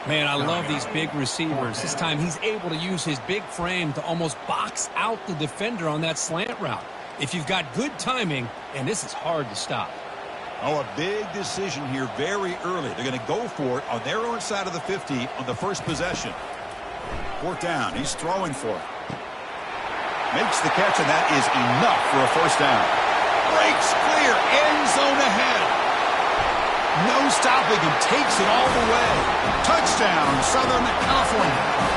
Man, I love these big receivers. This time he's able to use his big frame to almost box out the defender on that slant route. If you've got good timing, and this is hard to stop. Oh, a big decision here very early. They're going to go for it on their own side of the 50 on the first possession. 4th down. He's throwing for it. Makes the catch, and that is enough for a first down. Breaks clear. End zone ahead. No stopping him. Takes it all the way. Touchdown, Southern California.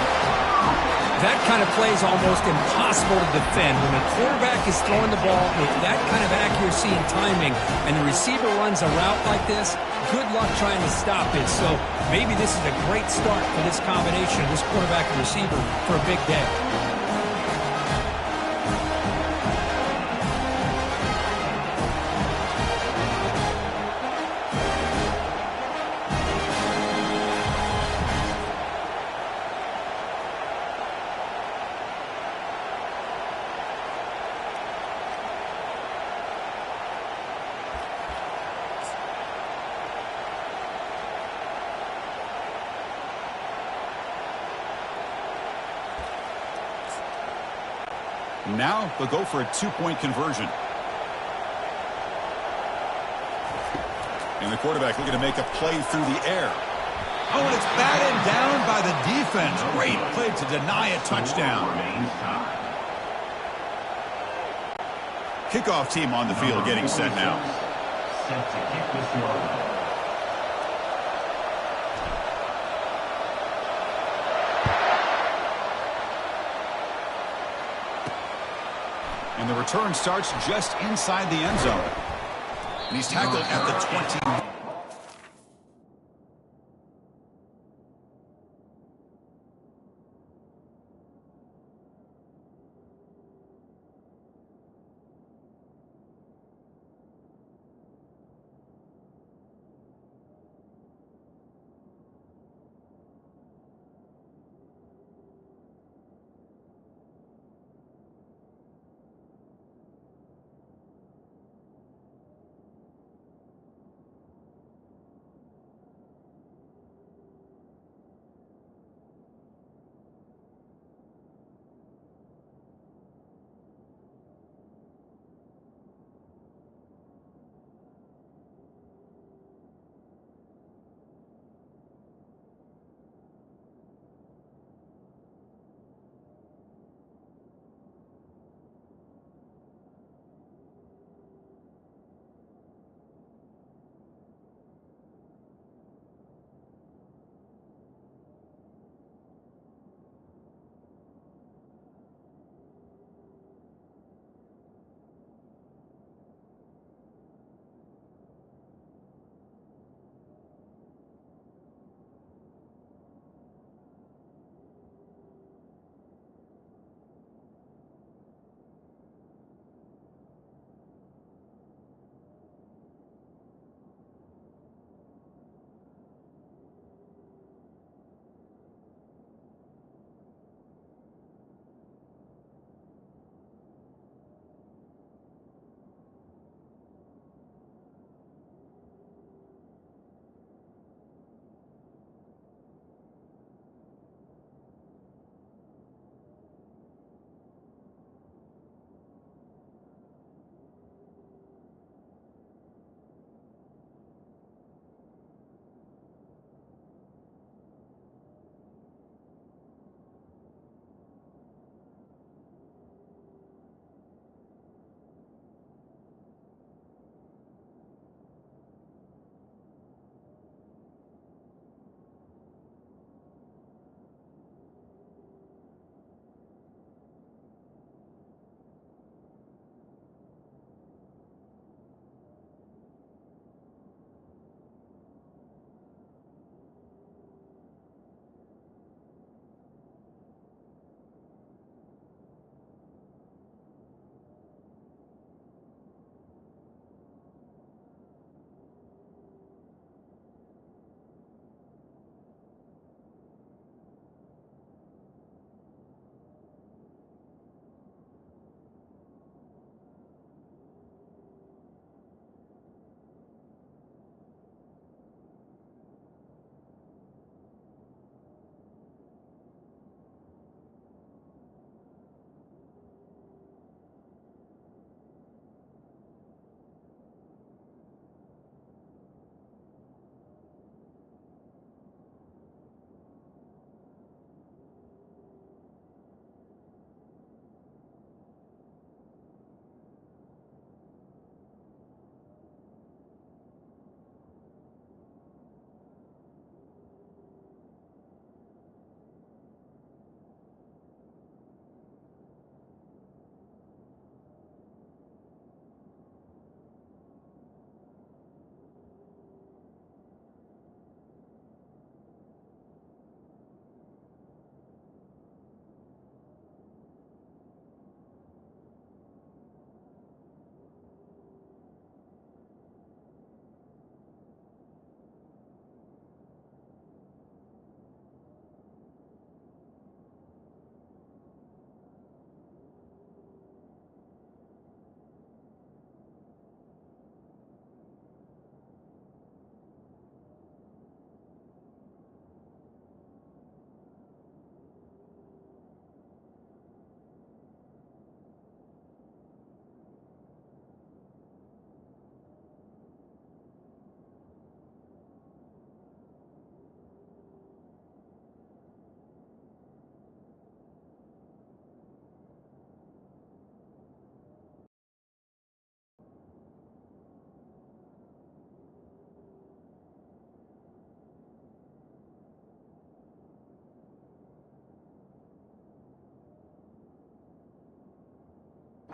That kind of play is almost impossible to defend. When the quarterback is throwing the ball with that kind of accuracy and timing, and the receiver runs a route like this, good luck trying to stop it. So maybe this is a great start for this combination, this quarterback and receiver, for a big day. Now they'll go for a 2-point conversion. And the quarterback looking to make a play through the air. Oh, and it's batted down by the defense. Great play to deny a touchdown. Kickoff team on the field getting set now. Set to kick this one. And the return starts just inside the end zone. And he's tackled at the 20.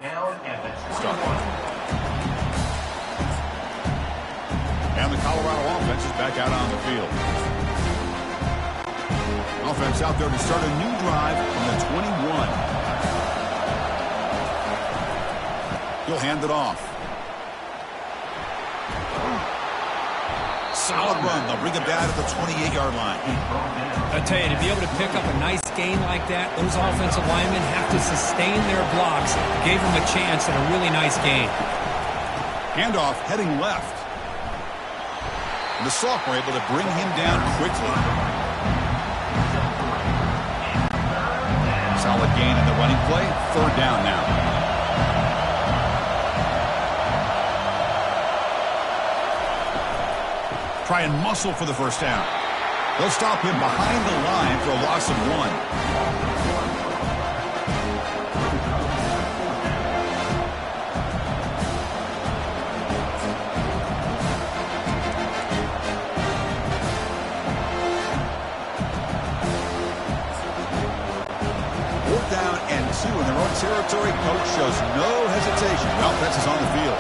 Down at the Stop. 21. And the Colorado offense is back out on the field. Offense out there to start a new drive from the 21. He'll hand it off. Solid run. They'll bring it down at the 28-yard line. I tell you, to be able to pick up a nice gain like that, those offensive linemen have to sustain their blocks. Gave them a chance at a really nice gain. Handoff heading left. And the sophomore able to bring him down quickly. Solid gain in the running play. Third down now. Try and muscle for the first down. They'll stop him behind the line for a loss of 1. Down and 2 in their own territory. Coach shows no hesitation. The offense is on the field.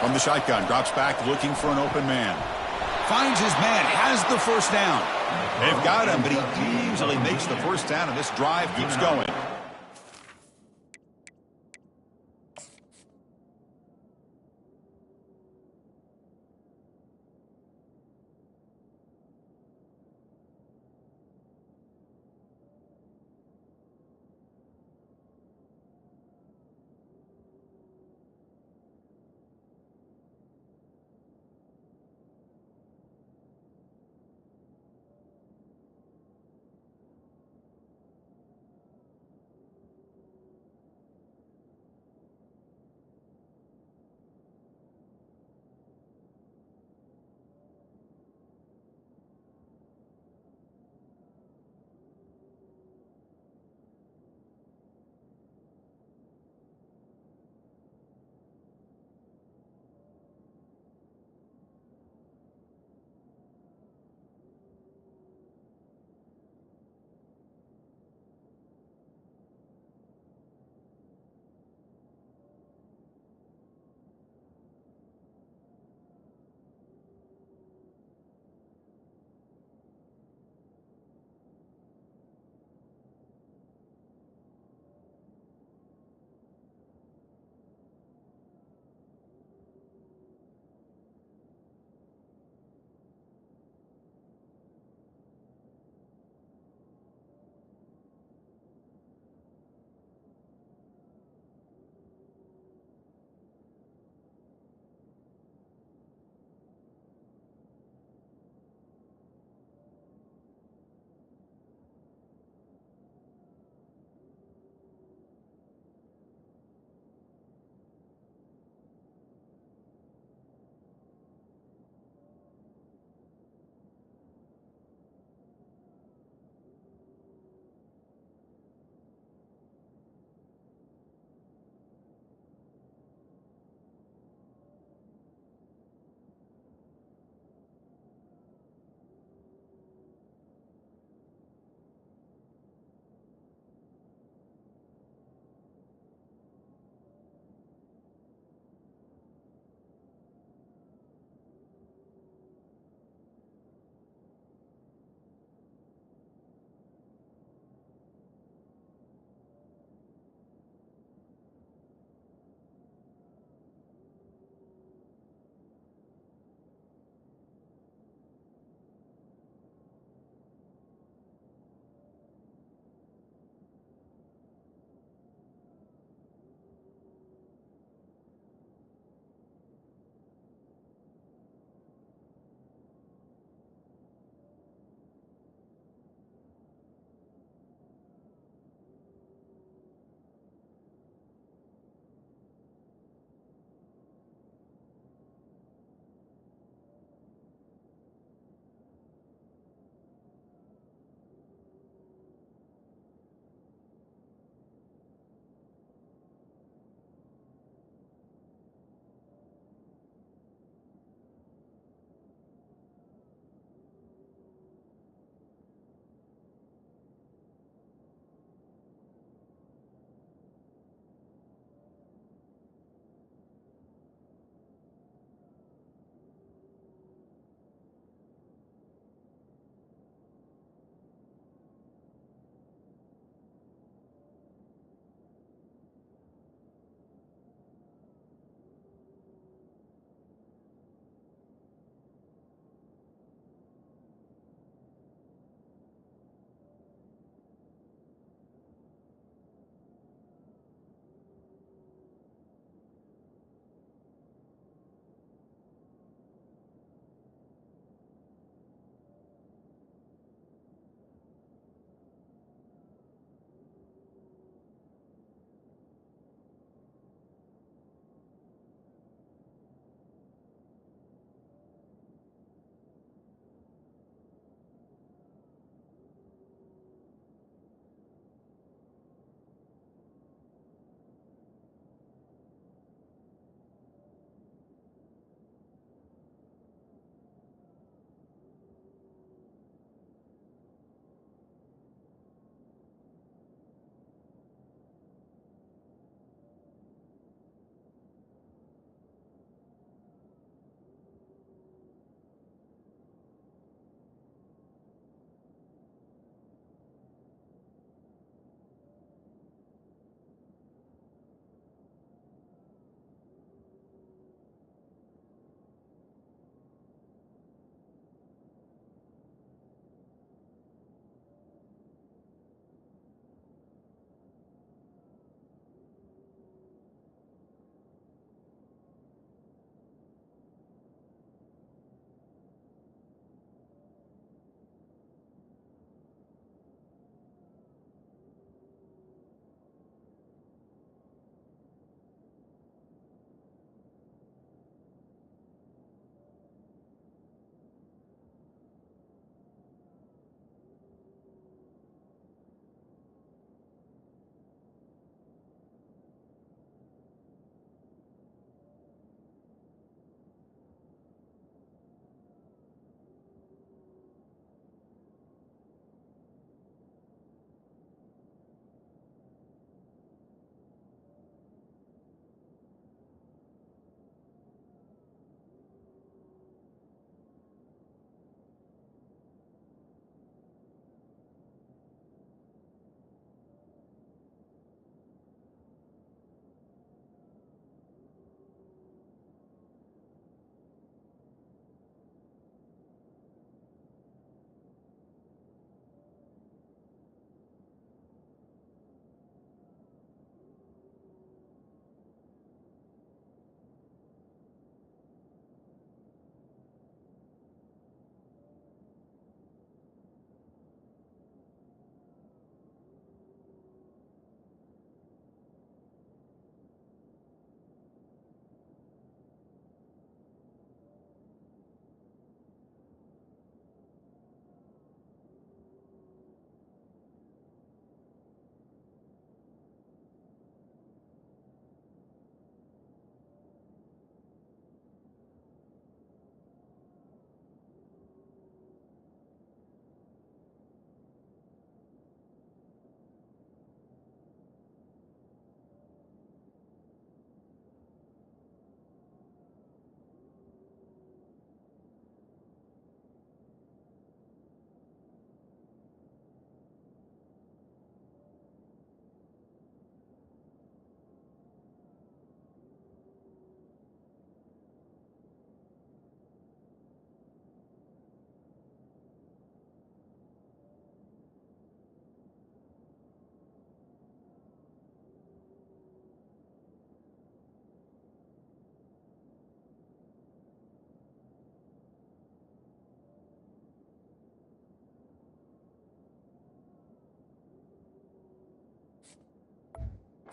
From the shotgun, drops back looking for an open man. Finds his man, has the first down. They've got him, but he easily makes the first down, and this drive keeps going.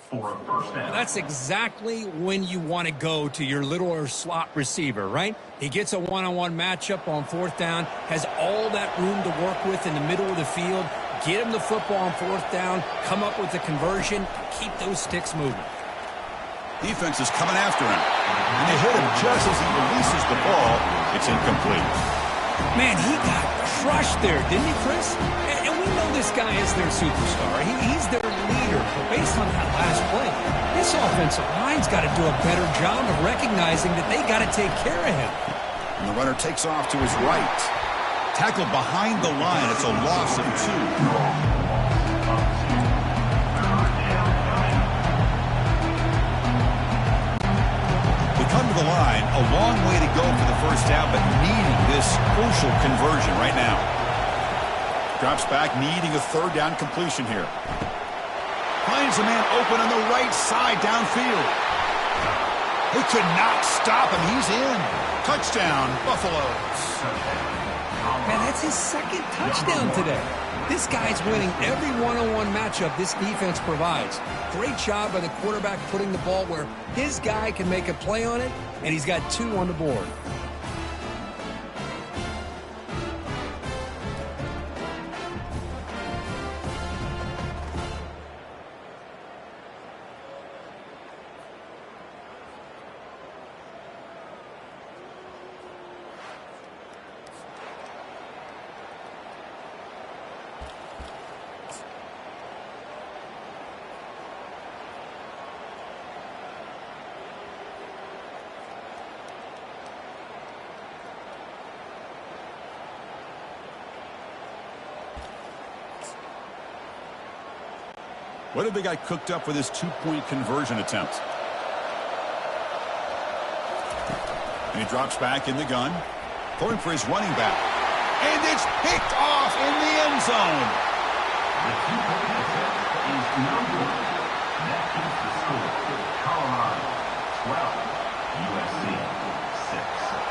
for a first down. That's exactly when you want to go to your little slot receiver, right? He gets a one-on-one matchup on fourth down, has all that room to work with in the middle of the field. Get him the football on fourth down, come up with a conversion, keep those sticks moving. Defense is coming after him. And they hit him just as he releases the ball. It's incomplete. Man, he got crushed there, didn't he, Chris? And we know this guy is their superstar. He's their leader. But based on that last play, this offensive line's got to do a better job of recognizing that they got to take care of him. And the runner takes off to his right. Tackled behind the line. It's a loss of 2. Come to the line, a long way to go for the first down, but needing this crucial conversion right now. Drops back, needing a third down completion here. Finds a man open on the right side downfield. They could not stop him. He's in. Touchdown, Buffaloes. Man, that's his second touchdown today. This guy's winning every one-on-one matchup this defense provides. Great job by the quarterback putting the ball where his guy can make a play on it, and he's got 2 on the board. What have they got cooked up with this 2-point conversion attempt? And he drops back in the gun, throwing for his running back. And it's picked off in the end zone. The 2-point attempt is no good. That keeps the score. Colorado 12, USC 6.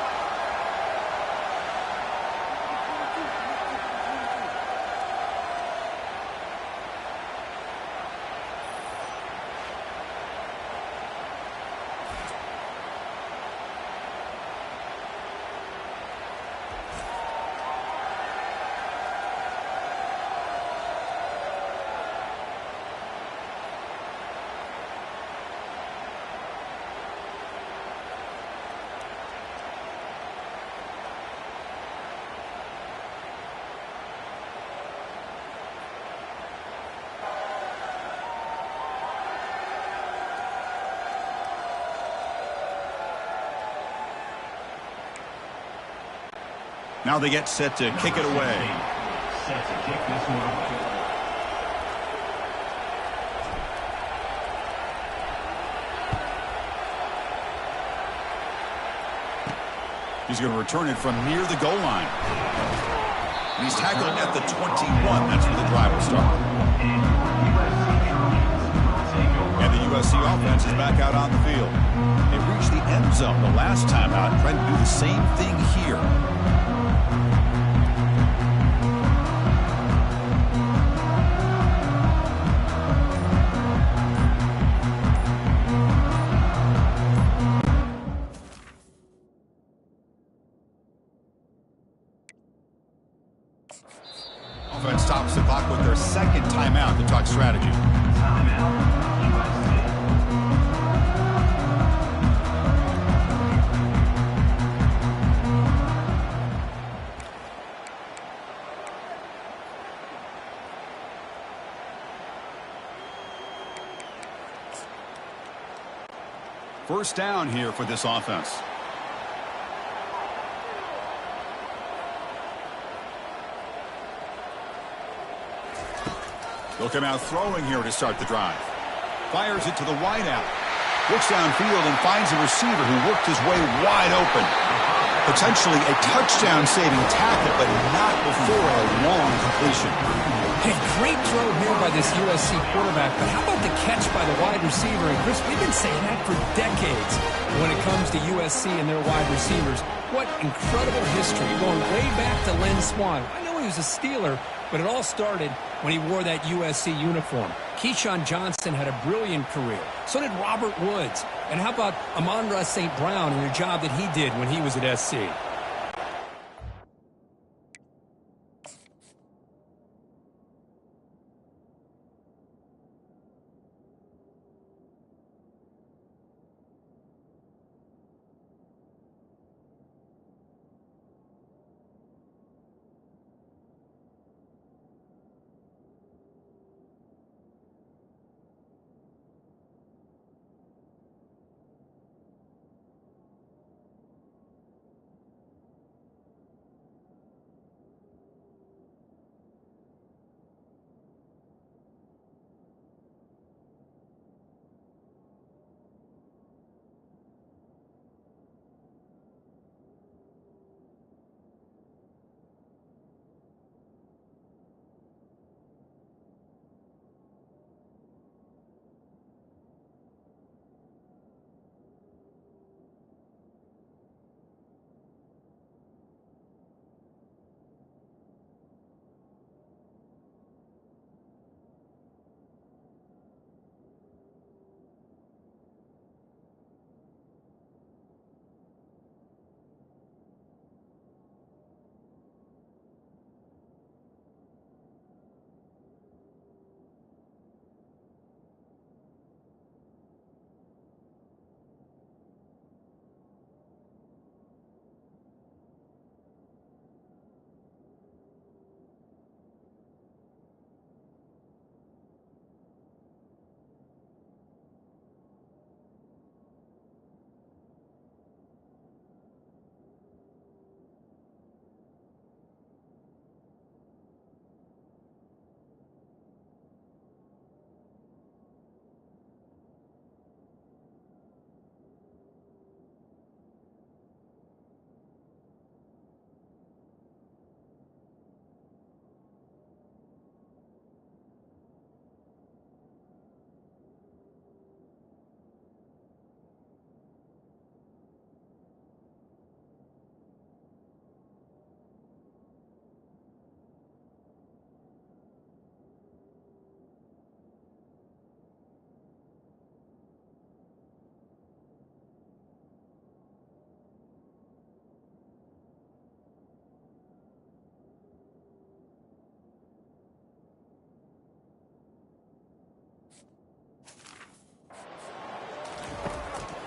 Now they get set to kick it away. Set to kick this one away. He's going to return it from near the goal line. And he's tackled at the 21. That's where the drive will start. And the USC offense is back out on the field. They reached the end zone the last time out, trying to do the same thing here. Offense stops the clock with their second timeout to talk strategy. First down here for this offense. They'll come out throwing here to start the drive. Fires it to the wideout. Looks downfield and finds a receiver who worked his way wide open. Potentially a touchdown-saving tackle, but not before a long completion. Hey, great throw here by this USC quarterback, but how about the catch by the wide receiver? And Chris, we've been saying that for decades when it comes to USC and their wide receivers. What incredible history, going way back to Len Swan. I know he was a Steeler, but it all started when he wore that USC uniform. Keyshawn Johnson had a brilliant career. So did Robert Woods. And how about Amon-Ra St. Brown and the job that he did when he was at SC?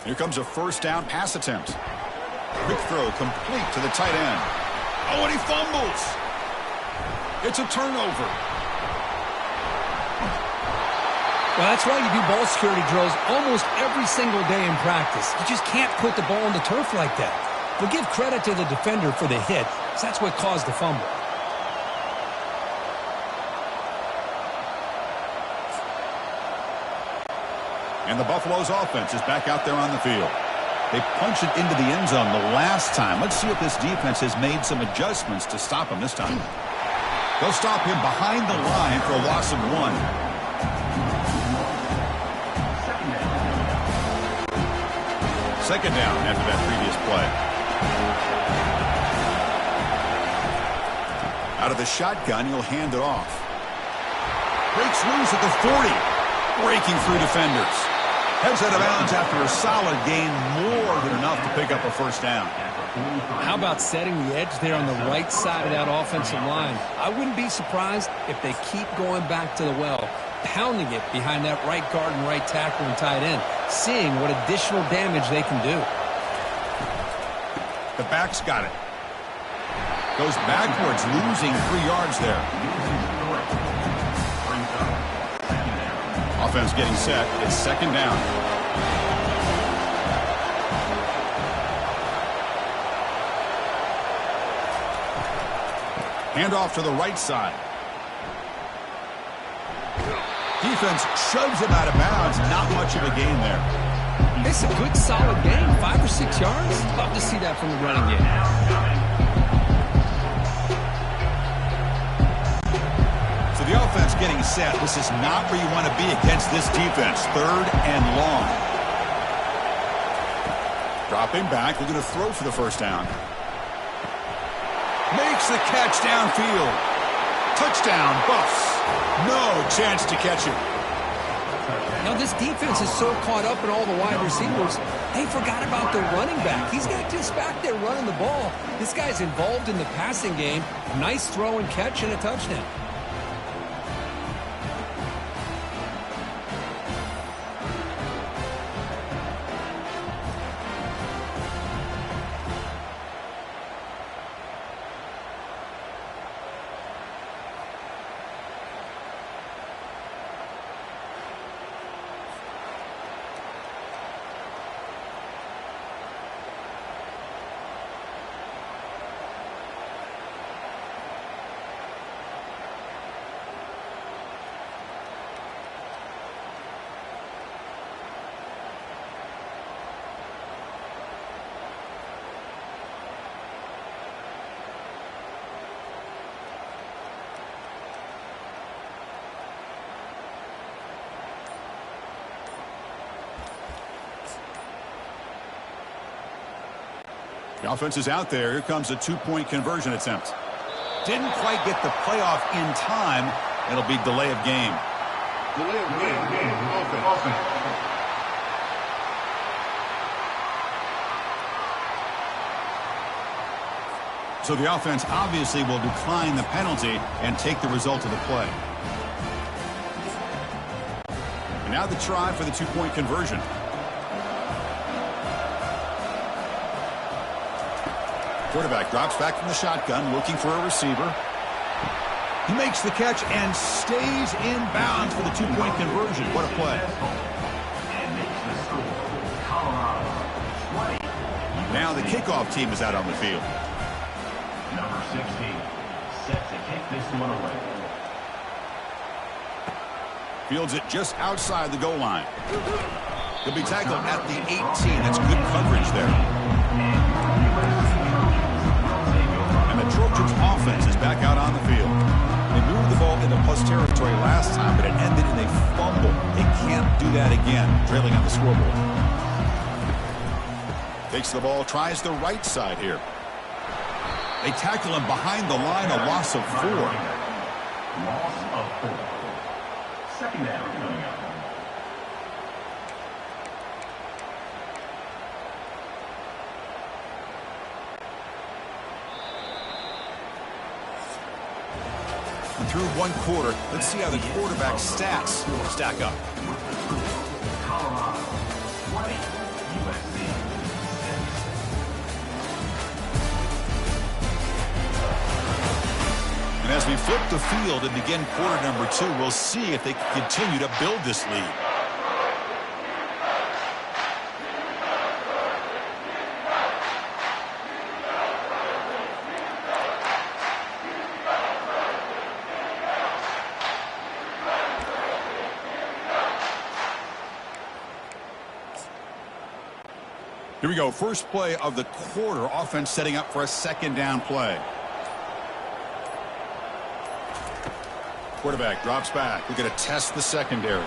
Here comes a first down pass attempt. Quick throw complete to the tight end. Oh, and he fumbles. It's a turnover. Well, that's why you do ball security drills almost every single day in practice. You just can't put the ball on the turf like that. But give credit to the defender for the hit, because that's what caused the fumble. And the Buffaloes offense is back out there on the field. They punched it into the end zone the last time. Let's see if this defense has made some adjustments to stop him this time. They'll stop him behind the line for a loss of 1. Second down after that previous play. Out of the shotgun, he'll hand it off. Breaks loose at the 40. Breaking through defenders. Heads out of bounds after a solid gain, more than enough to pick up a first down. How about setting the edge there on the right side of that offensive line? I wouldn't be surprised if they keep going back to the well, pounding it behind that right guard and right tackle and tight end, seeing what additional damage they can do. The back's got it. Goes backwards, losing 3 yards there. Offense getting set. It's second down. Handoff to the right side. Defense shoves him out of bounds. Not much of a gain there. It's a good, solid game. 5 or 6 yards. Love to see that from the running game. So the offense getting set. This is not where you want to be against this defense. 3rd and long. Dropping back. Looking to throw for the first down. Makes the catch downfield. Touchdown. touchdown, Buffs. No chance to catch it. Now, this defense is so caught up in all the wide receivers, they forgot about the running back. He's not just back there running the ball. This guy's involved in the passing game. Nice throw and catch and a touchdown. The offense is out there. Here comes a two-point conversion attempt. Didn't quite get the playoff in time. It'll be delay of game. Delay of game. Offense. So the offense obviously will decline the penalty and take the result of the play. And now the try for the two-point conversion. Quarterback drops back from the shotgun, looking for a receiver. He makes the catch and stays in bounds for the two-point conversion. What a play. Now the kickoff team is out on the field. Number 16, set to kick this one away. Fields it just outside the goal line. He'll be tackled at the 18. That's good coverage there. Trojans offense is back out on the field. They moved the ball into plus territory last time, but it ended in a fumble. They can't do that again, trailing on the scoreboard. Takes the ball, tries the right side here. They tackle him behind the line, a loss of 4. Loss of 4. Second down coming up. Through one quarter, let's see how the quarterback stats stack up. Colorado, 20, USC, 6. And as we flip the field and begin quarter number 2, we'll see if they can continue to build this lead. Here we go. First play of the quarter. Offense setting up for a second down play. Quarterback drops back. We're going to test the secondary.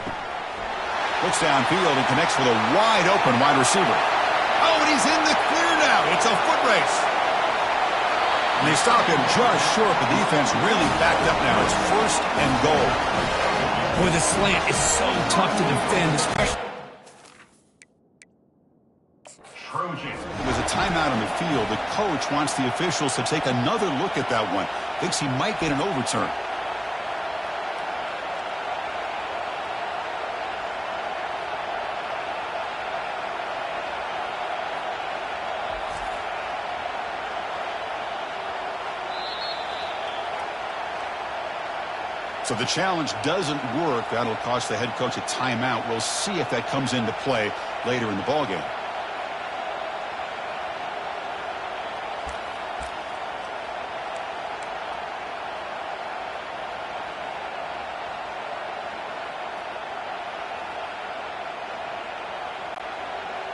Looks downfield and connects with a wide open wide receiver. Oh, and he's in the clear now. It's a foot race. And they stop him just short. The defense really backed up now. It's first and goal. Boy, the slant is so tough to defend, especially. With a timeout on the field, the coach wants the officials to take another look at that one. Thinks he might get an overturn. So the challenge doesn't work. That'll cost the head coach a timeout. We'll see if that comes into play later in the ballgame.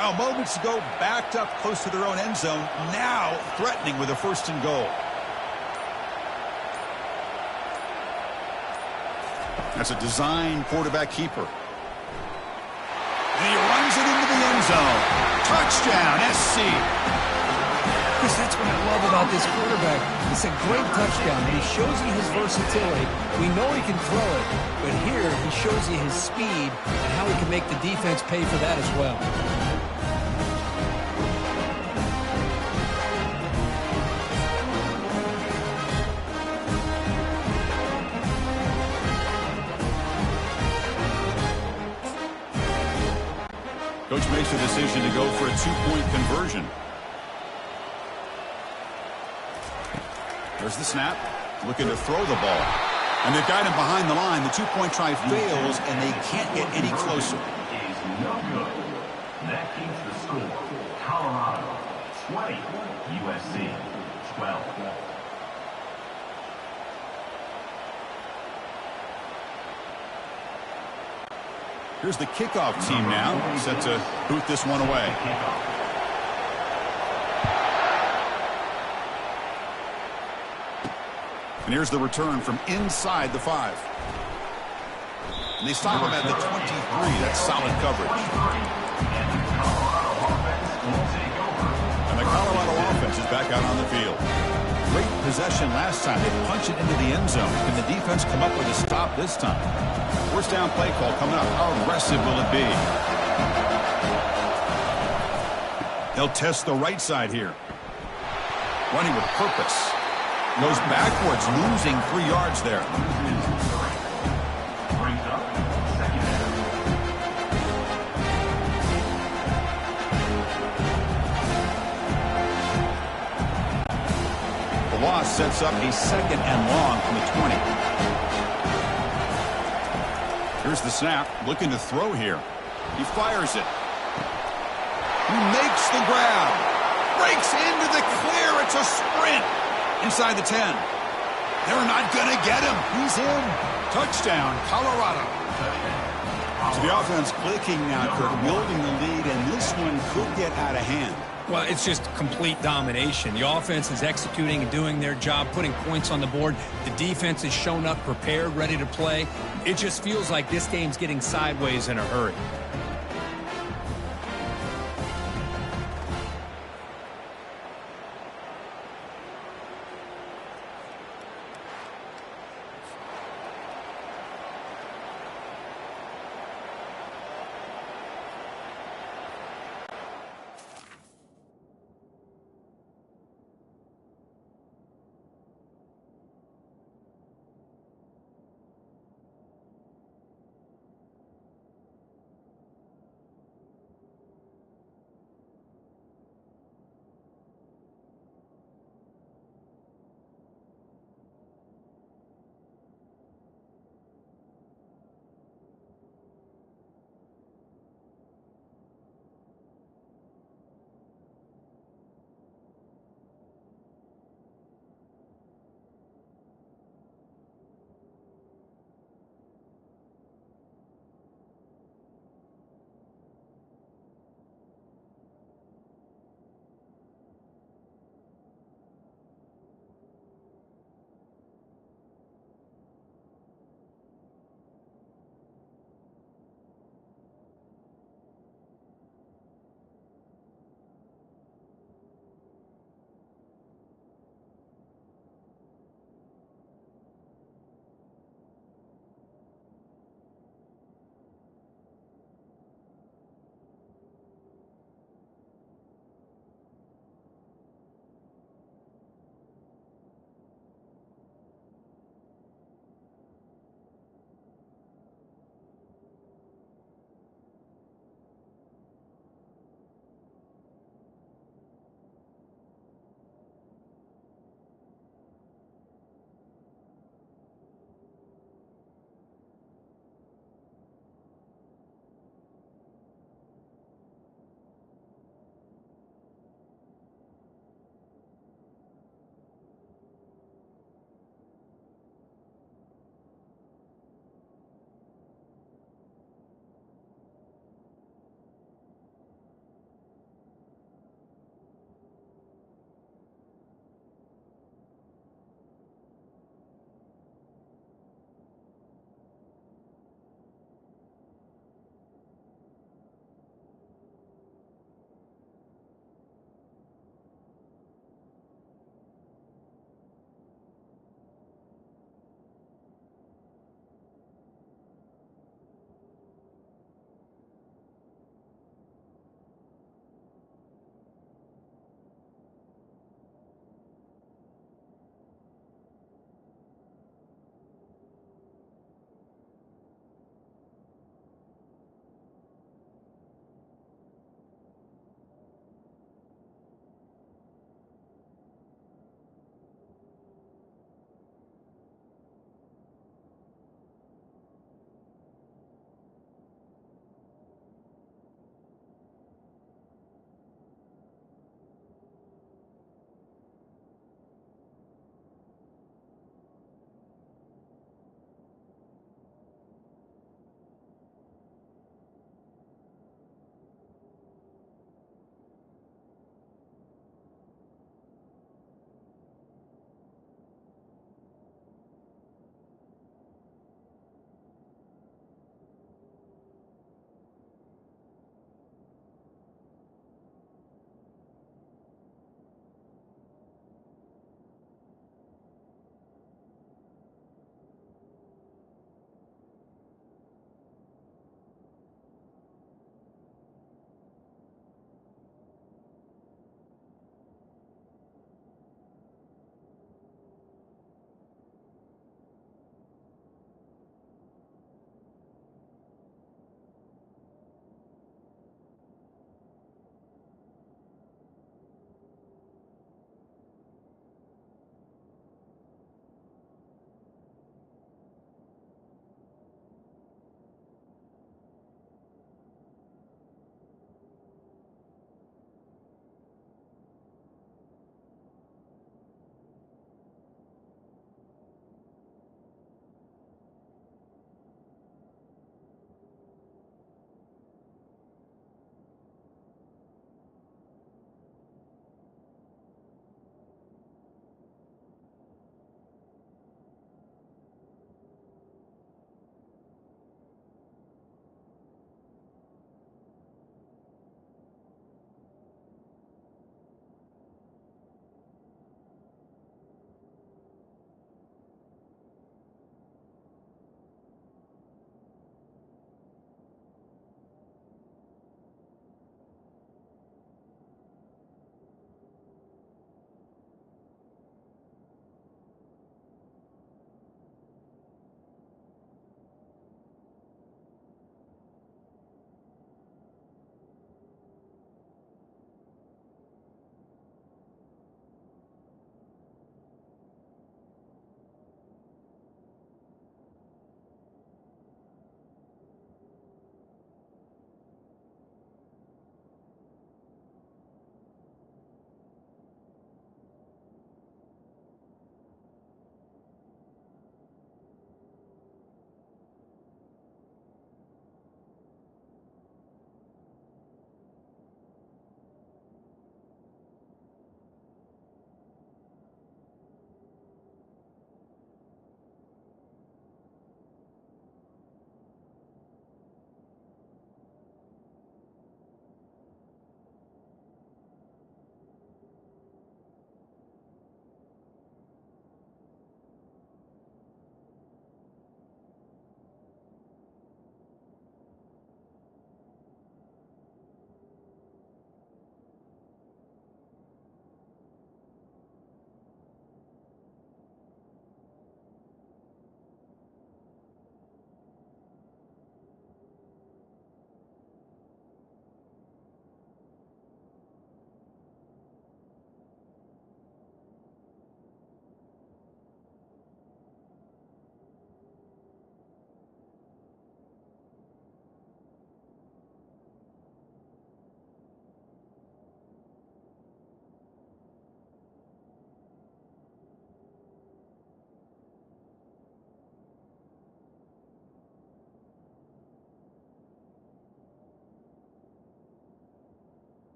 Well, moments ago, backed up close to their own end zone, now threatening with a first and goal. That's a design quarterback keeper. And he runs it into the end zone. Touchdown, SC. Chris, that's what I love about this quarterback. It's a great touchdown. He shows you his versatility. We know he can throw it, but here he shows you his speed and how he can make the defense pay for that as well. Coach makes a decision to go for a two-point conversion. There's the snap. Looking to throw the ball. And they've got him behind the line. The two-point try fails, and they can't get any closer. Is no good. That keeps the score. Colorado 20, USC 12. Here's the kickoff team now, set to boot this one away. And here's the return from inside the 5. And they stop him at the 23. That's solid coverage. And the Colorado offense is back out on the field. Great possession last time. They punch it into the end zone. Can the defense come up with a stop this time? First down play call coming up. How aggressive will it be? They'll test the right side here. Running with purpose. Goes backwards, losing 3 yards there. Brings up second down. The loss sets up a second and long from the 20. Here's the snap, looking to throw here. He fires it. He makes the grab. Breaks into the clear. It's a sprint. Inside the 10. They're not going to get him. He's in. Touchdown, Colorado. So the offense clicking now, Kirk, building the lead, and this one could get out of hand. Well, it's just complete domination. The offense is executing and doing their job, putting points on the board. The defense has shown up prepared, ready to play. It just feels like this game's getting sideways in a hurry.